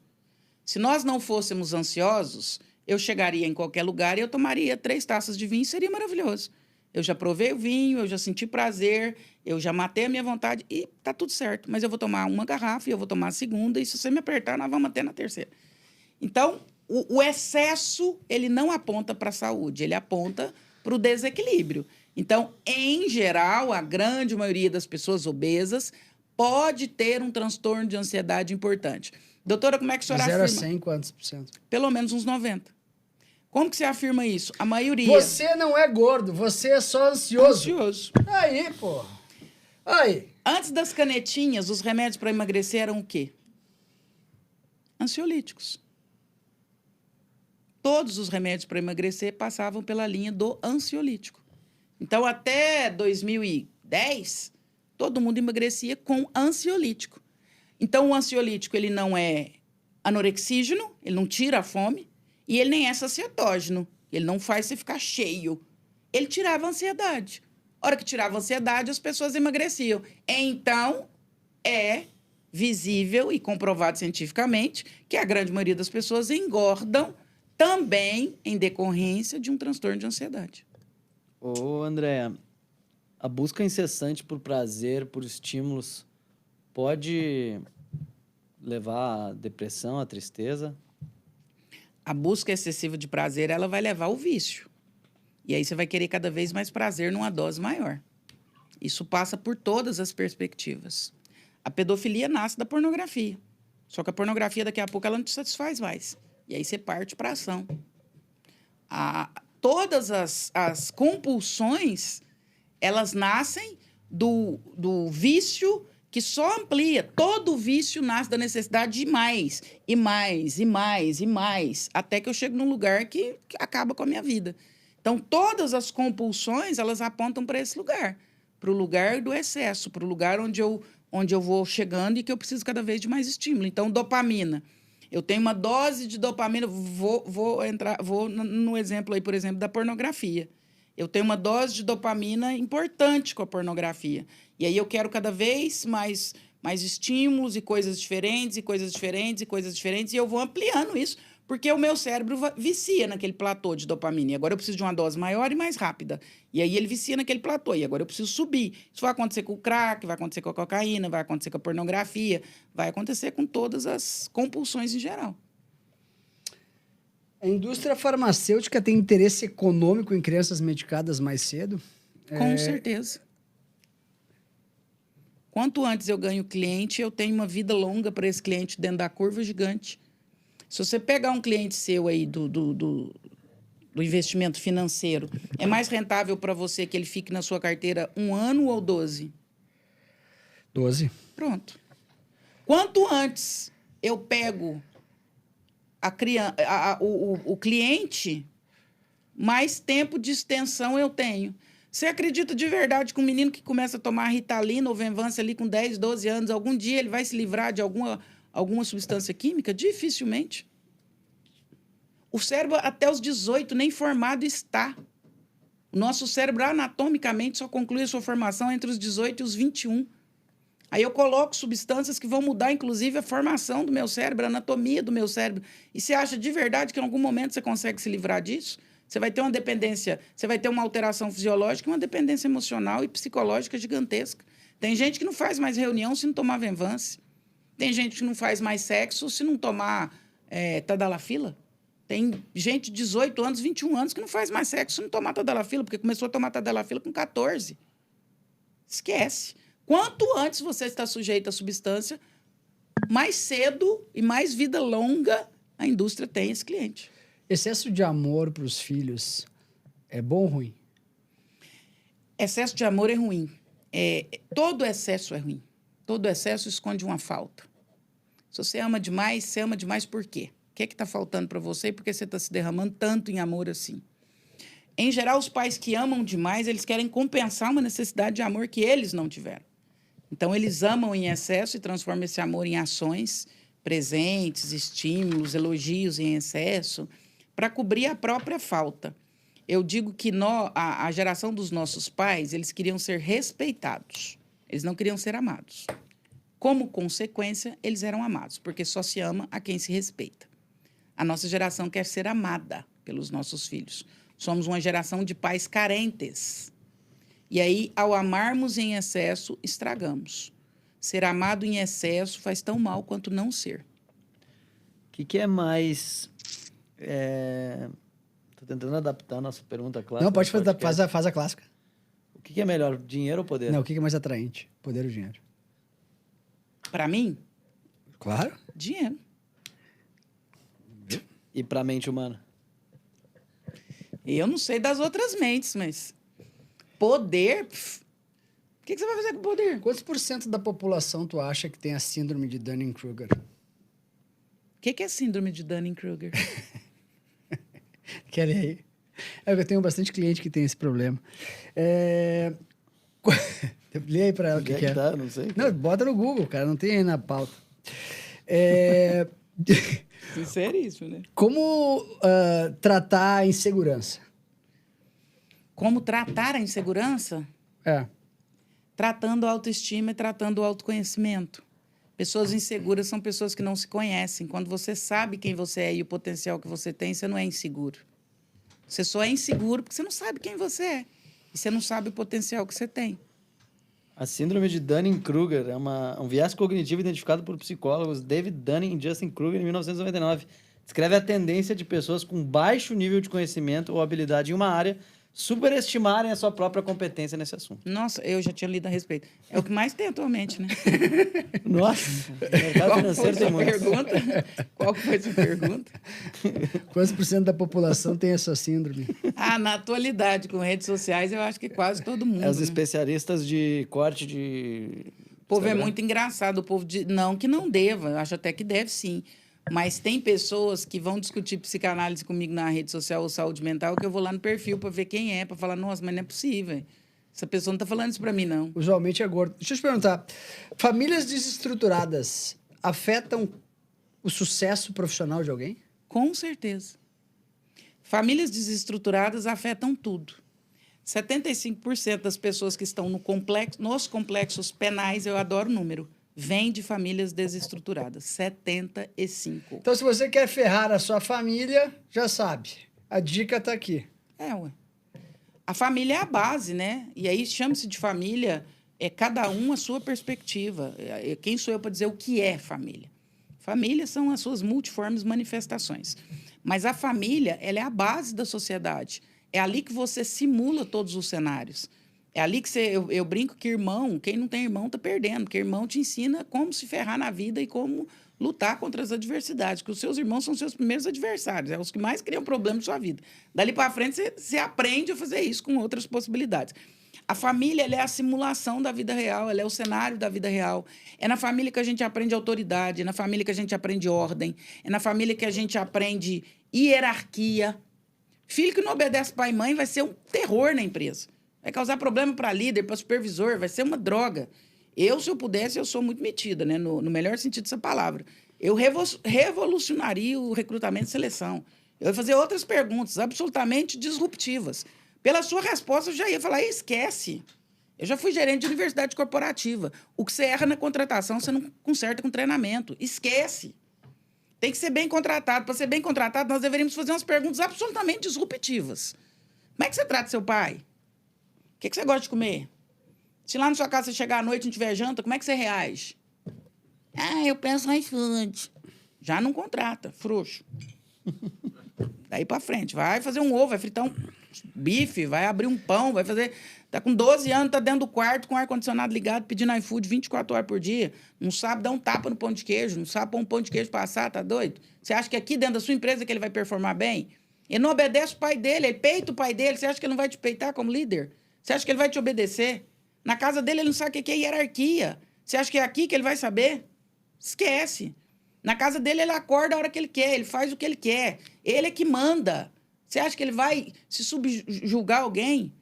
Se nós não fôssemos ansiosos, eu chegaria em qualquer lugar e eu tomaria 3 taças de vinho, seria maravilhoso. Eu já provei o vinho, eu já senti prazer, eu já matei a minha vontade e tá tudo certo. Mas eu vou tomar uma garrafa e eu vou tomar a segunda e se você me apertar, nós vamos até na terceira. Então, o excesso, ele não aponta para a saúde, ele aponta para o desequilíbrio. Então, em geral, a grande maioria das pessoas obesas pode ter um transtorno de ansiedade importante. Doutora, como é que a senhora De 0 a afirma? 100, quantos por cento? Pelo menos uns 90. Como que você afirma isso? A maioria. Você não é gordo, você é só ansioso. Ansioso. Aí, pô. Aí. Antes das canetinhas, os remédios para emagrecer eram o quê? Ansiolíticos. Todos os remédios para emagrecer passavam pela linha do ansiolítico. Então, até 2010, todo mundo emagrecia com ansiolítico. Então, o ansiolítico ele não é anorexígeno, ele não tira a fome, e ele nem é sacietógeno, ele não faz você ficar cheio. Ele tirava a ansiedade. A hora que tirava a ansiedade, as pessoas emagreciam. Então, é visível e comprovado cientificamente que a grande maioria das pessoas engordam também em decorrência de um transtorno de ansiedade. Ô, André, a busca incessante por prazer, por estímulos, pode levar à depressão, à tristeza? A busca excessiva de prazer, ela vai levar ao vício. E aí você vai querer cada vez mais prazer numa dose maior. Isso passa por todas as perspectivas. A pedofilia nasce da pornografia. Só que a pornografia, daqui a pouco, ela não te satisfaz mais. E aí você parte para a ação. Todas as compulsões, elas nascem do vício que só amplia. Todo vício nasce da necessidade de mais, e mais, e mais, e mais, até que eu chego num lugar que acaba com a minha vida. Então, todas as compulsões, elas apontam para esse lugar, para o lugar do excesso, para o lugar onde eu vou chegando e que eu preciso cada vez de mais estímulo. Então, dopamina. Eu tenho uma dose de dopamina, vou no exemplo aí, por exemplo, da pornografia. Eu tenho uma dose de dopamina importante com a pornografia. E aí eu quero cada vez mais estímulos e coisas diferentes, e coisas diferentes, e coisas diferentes, e eu vou ampliando isso, porque o meu cérebro vicia naquele platô de dopamina. E agora eu preciso de uma dose maior e mais rápida. E aí ele vicia naquele platô, e agora eu preciso subir. Isso vai acontecer com o crack, vai acontecer com a cocaína, vai acontecer com a pornografia, vai acontecer com todas as compulsões em geral. A indústria farmacêutica tem interesse econômico em crianças medicadas mais cedo? Com certeza. Quanto antes eu ganho cliente, eu tenho uma vida longa para esse cliente dentro da curva gigante. Se você pegar um cliente seu aí do investimento financeiro, é mais rentável para você que ele fique na sua carteira 1 ano ou 12? 12. Pronto. Quanto antes eu pego o cliente, mais tempo de extensão eu tenho. Você acredita de verdade que um menino que começa a tomar Ritalina ou Venvanse ali com 10, 12 anos, algum dia ele vai se livrar de alguma substância química? Dificilmente. O cérebro, até os 18, nem formado está. O nosso cérebro, anatomicamente, só conclui a sua formação entre os 18 e os 21. Aí eu coloco substâncias que vão mudar, inclusive, a formação do meu cérebro, a anatomia do meu cérebro. E você acha de verdade que em algum momento você consegue se livrar disso? Você vai ter uma dependência, você vai ter uma alteração fisiológica e uma dependência emocional e psicológica gigantesca. Tem gente que não faz mais reunião se não tomar Venvanse. Tem gente que não faz mais sexo se não tomar Tadalafila. Tem gente de 18 anos, 21 anos que não faz mais sexo se não tomar Tadalafila, porque começou a tomar Tadalafila com 14. Esquece. Quanto antes você está sujeito à substância, mais cedo e mais vida longa a indústria tem esse cliente. Excesso de amor para os filhos é bom ou ruim? Excesso de amor é ruim. Todo excesso é ruim. Todo excesso esconde uma falta. Se você ama demais por quê? O que está faltando para você e por que você está se derramando tanto em amor assim? Em geral, os pais que amam demais, eles querem compensar uma necessidade de amor que eles não tiveram. Então, eles amam em excesso e transformam esse amor em ações, presentes, estímulos, elogios em excesso, para cobrir a própria falta. Eu digo que a geração dos nossos pais, eles queriam ser respeitados. Eles não queriam ser amados. Como consequência, eles eram amados, porque só se ama a quem se respeita. A nossa geração quer ser amada pelos nossos filhos. Somos uma geração de pais carentes. E aí, ao amarmos em excesso, estragamos. Ser amado em excesso faz tão mal quanto não ser. O que é mais... Tô tentando adaptar a nossa pergunta clássica. Não, pode faz a clássica. O que é melhor, dinheiro ou poder? Não, o que é mais atraente? Poder ou dinheiro? Para mim, Claro. dinheiro. E para a mente humana? Eu não sei das outras mentes, mas poder... O que você vai fazer com poder? Quantos por cento da população tu acha que tem a síndrome de Dunning-Kruger? O que é síndrome de Dunning-Kruger? Quer ler aí? Eu tenho bastante cliente que tem esse problema. Lê aí pra ela o que é. Tá, não sei. Não, bota no Google, cara, não tem aí na pauta. Sinceríssimo, né? Como tratar a insegurança? Como tratar a insegurança? Tratando a autoestima e tratando o autoconhecimento. Pessoas inseguras são pessoas que não se conhecem. Quando você sabe quem você é e o potencial que você tem, você não é inseguro. Você só é inseguro porque você não sabe quem você é. E você não sabe o potencial que você tem. A síndrome de Dunning-Kruger é um viés cognitivo identificado por psicólogos David Dunning e Justin Kruger em 1999. Descreve a tendência de pessoas com baixo nível de conhecimento ou habilidade em uma área superestimarem a sua própria competência nesse assunto. Nossa, eu já tinha lido a respeito. É o que mais tem atualmente, né? Nossa, o mercado financeiro tem muito. Qual que foi a sua pergunta? Quantos por cento da população tem essa síndrome? Na atualidade, com redes sociais, eu acho que quase todo mundo. É os né? especialistas de corte de... O povo Instagram. é muito engraçado. O povo não que não deva, eu acho até que deve sim. Mas tem pessoas que vão discutir psicanálise comigo na rede social ou saúde mental que eu vou lá no perfil para ver quem é, para falar, nossa, mas não é possível. Essa pessoa não está falando isso para mim, não. Usualmente é gordo. Deixa eu te perguntar. Famílias desestruturadas afetam o sucesso profissional de alguém? Com certeza. Famílias desestruturadas afetam tudo. 75% das pessoas que estão nos complexos penais, eu adoro o número, vem de famílias desestruturadas. 75%. Então, se você quer ferrar a sua família, já sabe. A dica está aqui. Ué. A família é a base, né? E aí chama-se de família, cada um a sua perspectiva. Quem sou eu para dizer o que é família? Família são as suas multiformes manifestações. Mas a família, ela é a base da sociedade. É ali que você simula todos os cenários. É ali que eu brinco que irmão, quem não tem irmão está perdendo, porque irmão te ensina como se ferrar na vida e como lutar contra as adversidades, porque os seus irmãos são seus primeiros adversários, os que mais criam problemas na sua vida. Dali para frente, você aprende a fazer isso com outras possibilidades. A família ela é a simulação da vida real, ela é o cenário da vida real. É na família que a gente aprende autoridade, é na família que a gente aprende ordem, é na família que a gente aprende hierarquia. Filho que não obedece pai e mãe vai ser um terror na empresa. Vai causar problema para líder, para supervisor, vai ser uma droga. Se eu pudesse, eu sou muito metida, né? No melhor sentido dessa palavra. Eu revolucionaria o recrutamento e seleção. Eu ia fazer outras perguntas absolutamente disruptivas. Pela sua resposta, eu já ia falar, esquece. Eu já fui gerente de universidade corporativa. O que você erra na contratação, você não conserta com treinamento. Esquece. Tem que ser bem contratado. Para ser bem contratado, nós deveríamos fazer umas perguntas absolutamente disruptivas. Como é que você trata seu pai? O que você gosta de comer? Se lá na sua casa você chegar à noite e não tiver janta, como é que você reage? Eu penso no iFood. Já não contrata, frouxo. Daí para frente, vai fazer um ovo, vai fritar um bife, vai abrir um pão, vai fazer... Tá com 12 anos, tá dentro do quarto com o ar-condicionado ligado, pedindo iFood 24 horas por dia. Não sabe dar um tapa no pão de queijo, não sabe pôr um pão de queijo passar, tá doido? Você acha que aqui dentro da sua empresa que ele vai performar bem? Ele não obedece o pai dele, ele peita o pai dele. Você acha que ele não vai te peitar como líder? Você acha que ele vai te obedecer? Na casa dele, ele não sabe o que é hierarquia. Você acha que é aqui que ele vai saber? Esquece. Na casa dele, ele acorda a hora que ele quer, ele faz o que ele quer. Ele é que manda. Você acha que ele vai se subjugar alguém?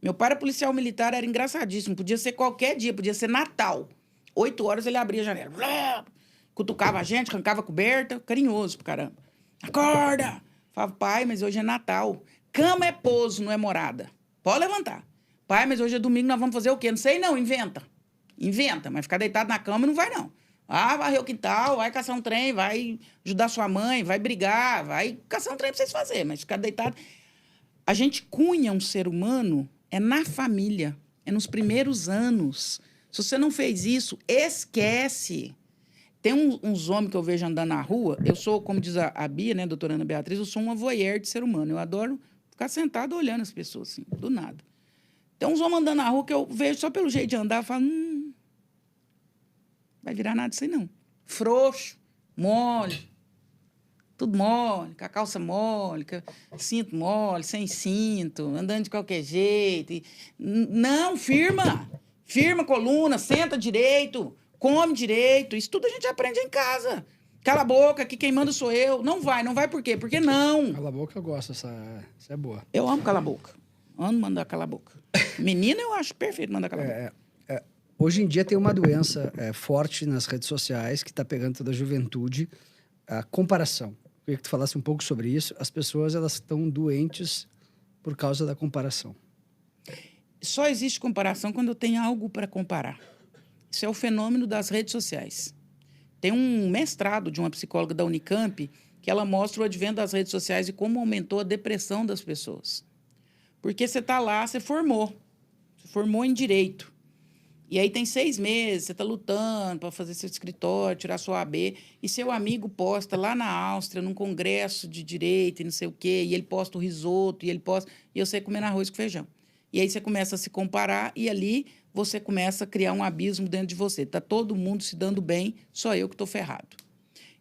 Meu pai era policial militar, era engraçadíssimo. Podia ser qualquer dia, podia ser Natal. 8 horas ele abria a janela. Cutucava a gente, arrancava a coberta. Carinhoso pro caramba. Acorda! Falava, pai, mas hoje é Natal. Cama é pouso, não é morada. Pode levantar. Pai, mas hoje é domingo, nós vamos fazer o quê? Não sei não, inventa. Inventa, mas ficar deitado na cama não vai não. Varrer o quintal, vai caçar um trem, vai ajudar sua mãe, vai brigar, vai caçar um trem pra vocês fazerem, mas ficar deitado... A gente cunha um ser humano na família, nos primeiros anos. Se você não fez isso, esquece. Tem uns homens que eu vejo andando na rua, eu sou, como diz a Bia, né, doutora Ana Beatriz, eu sou uma voyeur de ser humano. Eu adoro ficar sentado olhando as pessoas, assim, do nada. Tem uns homens andando na rua que eu vejo só pelo jeito de andar, eu falo, vai virar nada disso aí, não. Frouxo, mole. Tudo mole, com a calça mole, com cinto mole, sem cinto, andando de qualquer jeito. Não, firma. Firma a coluna, senta direito, come direito. Isso tudo a gente aprende em casa. Cala a boca, que quem manda sou eu. Não vai por quê? Porque não. Cala a boca, eu gosto, essa é boa. Eu amo calar a boca. Amo mandar calar a boca. Menina, eu acho perfeito mandar calar a boca. Hoje em dia tem uma doença forte nas redes sociais que está pegando toda a juventude, a comparação. Eu queria que tu falasse um pouco sobre isso. As pessoas, elas estão doentes por causa da comparação. Só existe comparação quando eu tenho algo para comparar. Isso é o fenômeno das redes sociais. Tem um mestrado de uma psicóloga da Unicamp que ela mostra o advento das redes sociais e como aumentou a depressão das pessoas. Porque você está lá, você formou em direito. E aí tem 6 meses, você está lutando para fazer seu escritório, tirar sua AB, e seu amigo posta lá na Áustria, num congresso de direito e não sei o quê, e ele posta o risoto, e você comendo arroz com feijão. E aí você começa a se comparar, e ali você começa a criar um abismo dentro de você. Está todo mundo se dando bem, só eu que estou ferrado.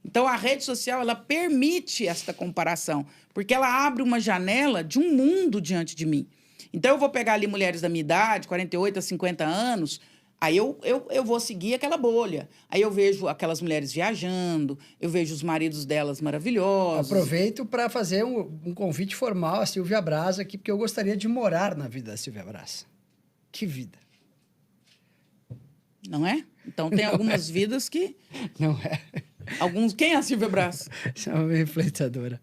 Então, a rede social, ela permite esta comparação, porque ela abre uma janela de um mundo diante de mim. Então, eu vou pegar ali mulheres da minha idade, 48 a 50 anos, aí eu vou seguir aquela bolha. Aí eu vejo aquelas mulheres viajando, eu vejo os maridos delas maravilhosos. Aproveito para fazer um convite formal a Silvia Braz aqui, porque eu gostaria de morar na vida da Silvia Braz. Que vida. Não é? Então, tem algumas vidas que... Não é? Quem é a Silvia Braz? Você é uma refletadora.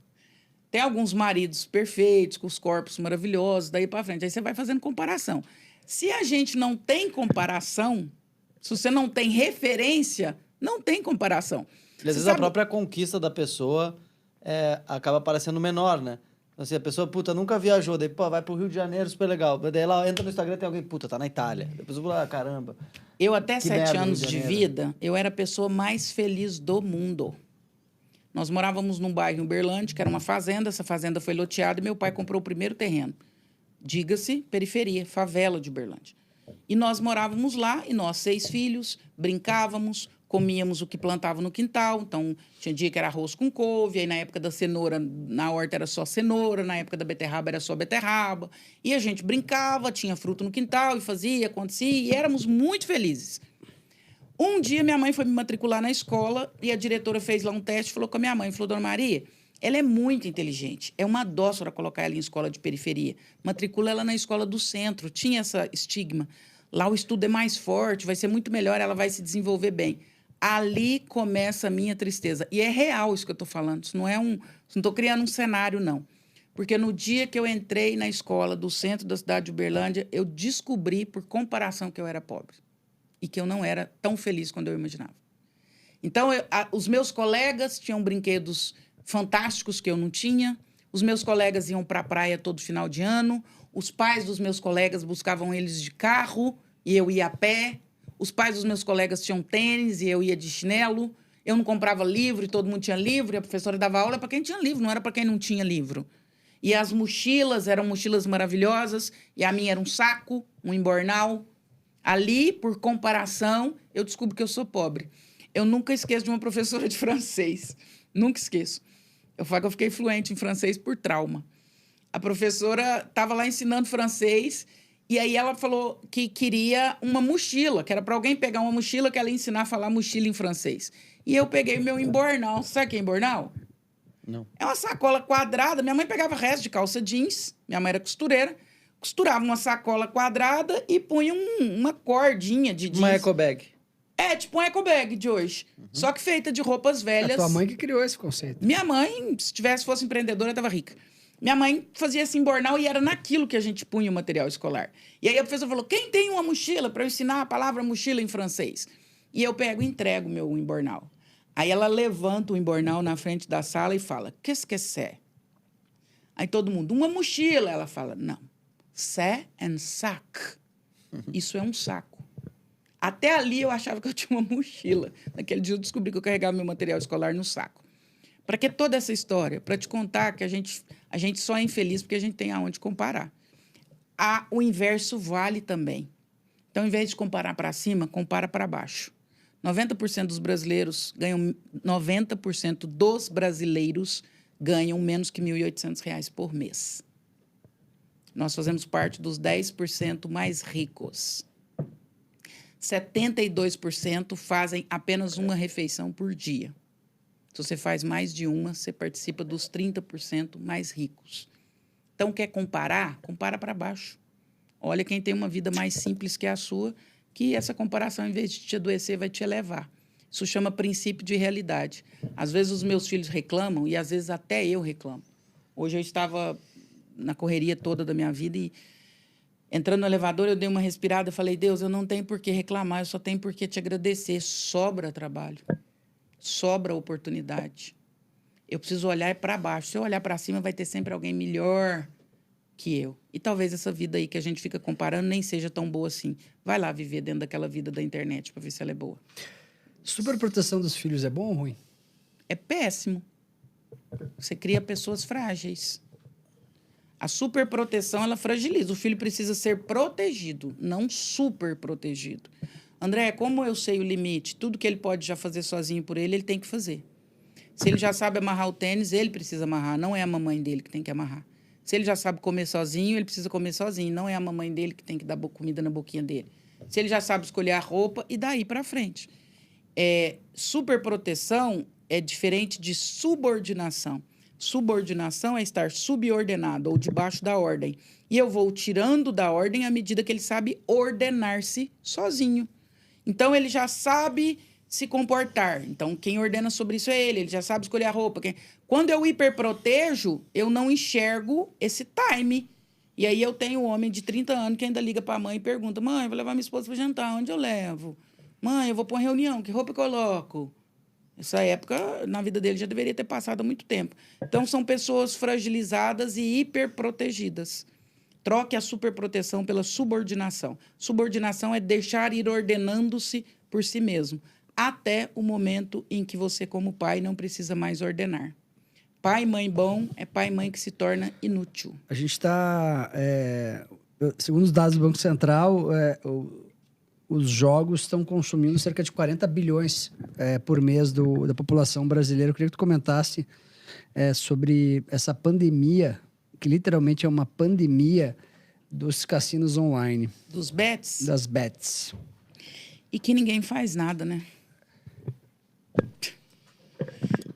Tem alguns maridos perfeitos, com os corpos maravilhosos, daí para frente. Aí você vai fazendo comparação. Se a gente não tem comparação, se você não tem referência, não tem comparação. Às vezes a própria conquista da pessoa acaba parecendo menor, né? Assim, a pessoa, nunca viajou, daí, vai pro Rio de Janeiro, super legal. Daí ela entra no Instagram e tem alguém, tá na Itália. Depois eu falo, caramba. Eu, até 7 anos de de vida, eu era a pessoa mais feliz do mundo. Nós morávamos num bairro em Uberlândia, que era uma fazenda. Essa fazenda foi loteada e meu pai comprou o primeiro terreno. Diga-se, periferia, favela de Uberlândia. E nós morávamos lá, e nós 6 filhos, brincávamos, comíamos o que plantava no quintal. Então, tinha dia que era arroz com couve, aí na época da cenoura, na horta era só cenoura, na época da beterraba era só beterraba. E a gente brincava, tinha fruto no quintal, e fazia, acontecia, e éramos muito felizes. Um dia, minha mãe foi me matricular na escola, e a diretora fez lá um teste, falou com a minha mãe, falou, Dona Maria, ela é muito inteligente, é uma dó a senhora colocar ela em escola de periferia. Matricula ela na escola do centro, tinha essa estigma. Lá o estudo é mais forte, vai ser muito melhor, ela vai se desenvolver bem. Ali começa a minha tristeza. E é real isso que eu estou falando. Isso não estou criando um cenário, não. Porque no dia que eu entrei na escola do centro da cidade de Uberlândia, eu descobri, por comparação, que eu era pobre. E que eu não era tão feliz quando eu imaginava. Então, os meus colegas tinham brinquedos fantásticos que eu não tinha. Os meus colegas iam para a praia todo final de ano. Os pais dos meus colegas buscavam eles de carro e eu ia a pé. Os pais dos meus colegas tinham tênis e eu ia de chinelo. Eu não comprava livro e todo mundo tinha livro. E a professora dava aula para quem tinha livro, não era para quem não tinha livro. E as mochilas eram mochilas maravilhosas. E a minha era um saco, um embornal. Ali, por comparação, eu descubro que eu sou pobre. Eu nunca esqueço de uma professora de francês. Nunca esqueço. Eu falo que eu fiquei fluente em francês por trauma. A professora estava lá ensinando francês e aí ela falou que queria uma mochila, que era para alguém pegar uma mochila que ela ia ensinar a falar mochila em francês. E eu peguei meu embornal. Sabe o que é embornal? Não. É uma sacola quadrada. Minha mãe pegava resto de calça jeans. Minha mãe era costureira. Costurava uma sacola quadrada e punha uma cordinha de jeans. Uma eco bag. É, tipo um eco bag de hoje. Só que feita de roupas velhas. É a tua mãe que criou esse conceito. Minha mãe, se fosse empreendedora, estava rica. Minha mãe fazia esse embornal e era naquilo que a gente punha o material escolar. E aí a professora falou, quem tem uma mochila para eu ensinar a palavra mochila em francês? E eu pego e entrego o meu embornal. Aí ela levanta o embornal na frente da sala e fala, qu'est-ce que c'est? Aí todo mundo, uma mochila. Ela fala, não, c'est un sac. Isso é um saco. Até ali eu achava que eu tinha uma mochila. Naquele dia eu descobri que eu carregava meu material escolar no saco. Para que toda essa história? Para te contar que a gente só é infeliz porque a gente tem aonde comparar. O inverso vale também. Então, ao invés de comparar para cima, compara para baixo. 90% dos brasileiros ganham 90% dos brasileiros ganham menos que R$ 1.800 por mês. Nós fazemos parte dos 10% mais ricos. 72% fazem apenas uma refeição por dia. Se você faz mais de uma, você participa dos 30% mais ricos. Então, quer comparar? Compara para baixo. Olha quem tem uma vida mais simples que a sua, que essa comparação, em vez de te adoecer, vai te elevar. Isso chama princípio de realidade. Às vezes os meus filhos reclamam e às vezes até eu reclamo. Hoje eu estava na correria toda da minha vida e entrando no elevador eu dei uma respirada e falei, Deus, eu não tenho por que reclamar, eu só tenho por que te agradecer. Sobra trabalho, sobra oportunidade. Eu preciso olhar para baixo. Se eu olhar para cima, vai ter sempre alguém melhor que eu. E talvez essa vida aí que a gente fica comparando nem seja tão boa assim. Vai lá viver dentro daquela vida da internet para ver se ela é boa. Superproteção dos filhos é bom ou ruim? É péssimo. Você cria pessoas frágeis. A superproteção, ela fragiliza. O filho precisa ser protegido, não super protegido. André, como eu sei o limite? Tudo que ele pode já fazer sozinho por ele, ele tem que fazer. Se ele já sabe amarrar o tênis, ele precisa amarrar. Não é a mamãe dele que tem que amarrar. Se ele já sabe comer sozinho, ele precisa comer sozinho. Não é a mamãe dele que tem que dar comida na boquinha dele. Se ele já sabe escolher a roupa, e daí para frente. Superproteção é diferente de subordinação. Subordinação é estar subordinado ou debaixo da ordem. E eu vou tirando da ordem à medida que ele sabe ordenar-se sozinho. Então, ele já sabe se comportar. Então, quem ordena sobre isso é ele já sabe escolher a roupa. Quando eu hiperprotejo, eu não enxergo esse time. E aí eu tenho um homem de 30 anos que ainda liga para a mãe e pergunta, mãe, eu vou levar minha esposa para jantar, onde eu levo? Mãe, eu vou para uma reunião, que roupa eu coloco? Essa época, na vida dele, já deveria ter passado há muito tempo. Então, são pessoas fragilizadas e hiperprotegidas. Troque a superproteção pela subordinação. Subordinação é deixar ir ordenando-se por si mesmo, até o momento em que você, como pai, não precisa mais ordenar. Pai e mãe bom é pai e mãe que se torna inútil. A gente está... segundo os dados do Banco Central, os jogos estão consumindo cerca de 40 bilhões por mês da população brasileira. Eu queria que tu comentasse sobre essa pandemia, que literalmente é uma pandemia dos cassinos online. Dos bets? Das bets. E que ninguém faz nada, né?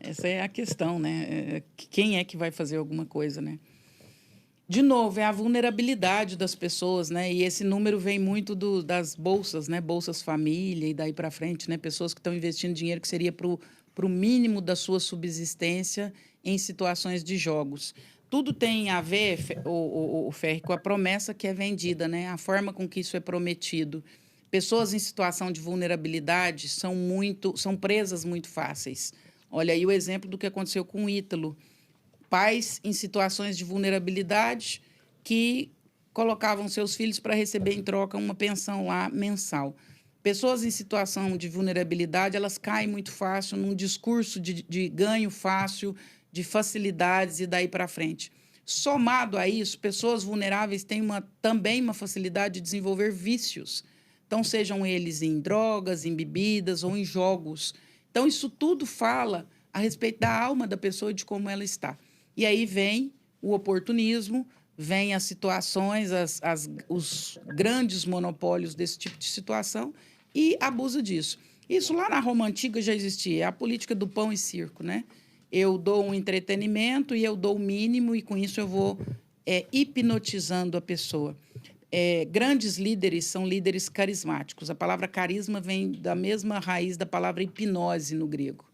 Essa é a questão, né? Quem é que vai fazer alguma coisa, né? De novo, é a vulnerabilidade das pessoas, né? E esse número vem muito das bolsas, né? Bolsas família e daí para frente, né? Pessoas que estão investindo dinheiro que seria para o mínimo da sua subsistência em situações de jogos. Tudo tem a ver, o Ferri, com a promessa que é vendida, né? A forma com que isso é prometido. Pessoas em situação de vulnerabilidade são presas muito fáceis. Olha aí o exemplo do que aconteceu com o Ítalo. Pais em situações de vulnerabilidade que colocavam seus filhos para receber em troca uma pensão lá mensal. Pessoas em situação de vulnerabilidade, elas caem muito fácil num discurso de ganho fácil, de facilidades e daí para frente. Somado a isso, pessoas vulneráveis têm também uma facilidade de desenvolver vícios. Então, sejam eles em drogas, em bebidas ou em jogos. Então, isso tudo fala a respeito da alma da pessoa e de como ela está. E aí vem o oportunismo, vem as situações, os grandes monopólios desse tipo de situação e abusa disso. Isso lá na Roma Antiga já existia, é a política do pão e circo, né? Eu dou um entretenimento e eu dou o mínimo e, com isso, eu vou hipnotizando a pessoa. Grandes líderes são líderes carismáticos. A palavra carisma vem da mesma raiz da palavra hipnose no grego.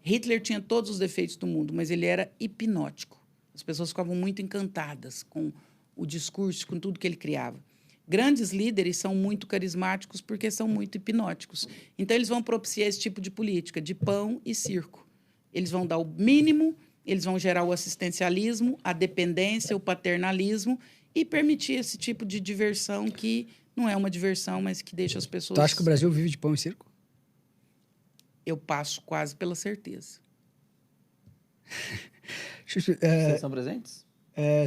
Hitler tinha todos os defeitos do mundo, mas ele era hipnótico. As pessoas ficavam muito encantadas com o discurso, com tudo que ele criava. Grandes líderes são muito carismáticos porque são muito hipnóticos. Então, eles vão propiciar esse tipo de política, de pão e circo. Eles vão dar o mínimo, eles vão gerar o assistencialismo, a dependência, o paternalismo e permitir esse tipo de diversão que não é uma diversão, mas que deixa as pessoas... Tu acha que o Brasil vive de pão e circo? Eu passo quase pela certeza. Vocês são presentes?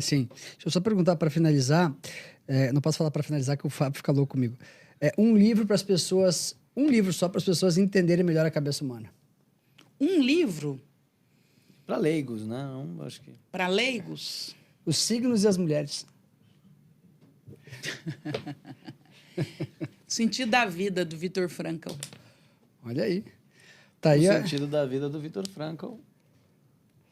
Sim. Deixa eu só perguntar para finalizar. Não posso falar para finalizar que o Fábio fica louco comigo. Um livro para as pessoas Um livro só para as pessoas entenderem melhor a cabeça humana. Um livro Pra leigos, né? Não, acho que... para leigos. Os signos e as mulheres. Sentido da vida, do Viktor Frankl. Olha aí. Tá aí O a... sentido da vida do Viktor Frankl.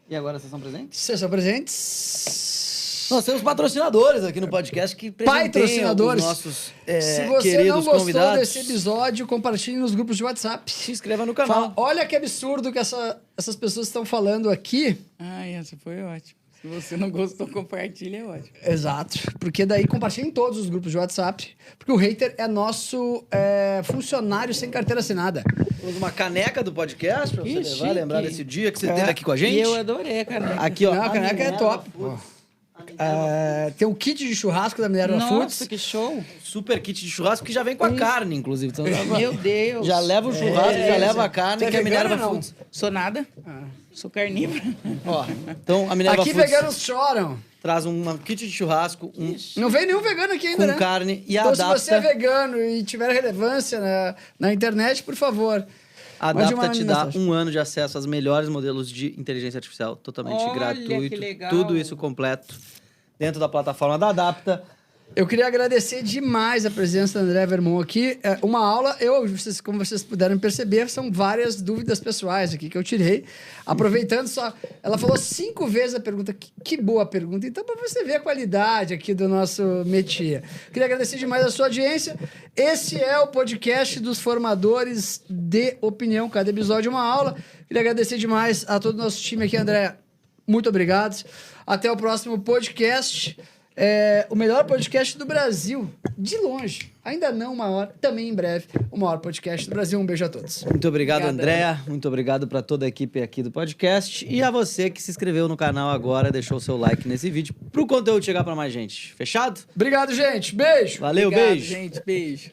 E agora, vocês são presentes? Vocês são presentes? Nós temos patrocinadores aqui no podcast que presenteiam Patrocinadores. os nossos Se você queridos não gostou convidados. desse episódio, compartilhe nos grupos de WhatsApp. Se inscreva no canal. Fala, olha que absurdo que essas pessoas estão falando aqui. Ai, essa foi ótima. Se você não gostou, compartilha, é ótimo. Exato. Porque daí compartilha em todos os grupos de WhatsApp. Porque o hater é nosso funcionário sem carteira assinada. Temos uma caneca do podcast pra você Que levar, chique. lembrar desse dia que você esteve aqui com a gente. E eu adorei a caneca. Aqui, ó. Não, a caneca é Minerva top. Foods. Tem o kit de churrasco da Minerva Nossa, Foods. que show. Super kit de churrasco que já vem com a carne, inclusive. Então, Meu Deus. já leva o churrasco, já leva a carne, Você é que é a vegano Minerva ou não? Foods. Sou nada. Sou carnívora. Ó, então a Minerva Aqui Foods veganos choram. traz um kit de churrasco, Não vem nenhum vegano aqui ainda, com né? carne e Então, adapta. se você é vegano e tiver relevância na internet, por favor. A Mande Adapta uma te dá mensagem. 1 ano de acesso aos melhores modelos de inteligência artificial, totalmente Olha, gratuito. que legal. Tudo isso completo dentro da plataforma da Adapta. Eu queria agradecer demais a presença da André Vermont aqui. Uma aula, como vocês puderam perceber, são várias dúvidas pessoais aqui que eu tirei. Aproveitando só, ela falou 5 vezes a pergunta. Que boa pergunta. Então, para você ver a qualidade aqui do nosso métier. Queria agradecer demais a sua audiência. Esse é o podcast dos formadores de opinião. Cada episódio é uma aula. Queria agradecer demais a todo o nosso time aqui, André. Muito obrigado. Até o próximo podcast. O melhor podcast do Brasil, de longe. Ainda não o maior, também em breve, o maior podcast do Brasil. Um beijo a todos. Muito obrigado, Obrigada. Andréa. Muito obrigado para toda a equipe aqui do podcast. E a você que se inscreveu no canal agora, deixou o seu like nesse vídeo, para o conteúdo chegar para mais gente. Fechado? Obrigado, gente. Beijo. Valeu, Obrigado, beijo. gente. Beijo.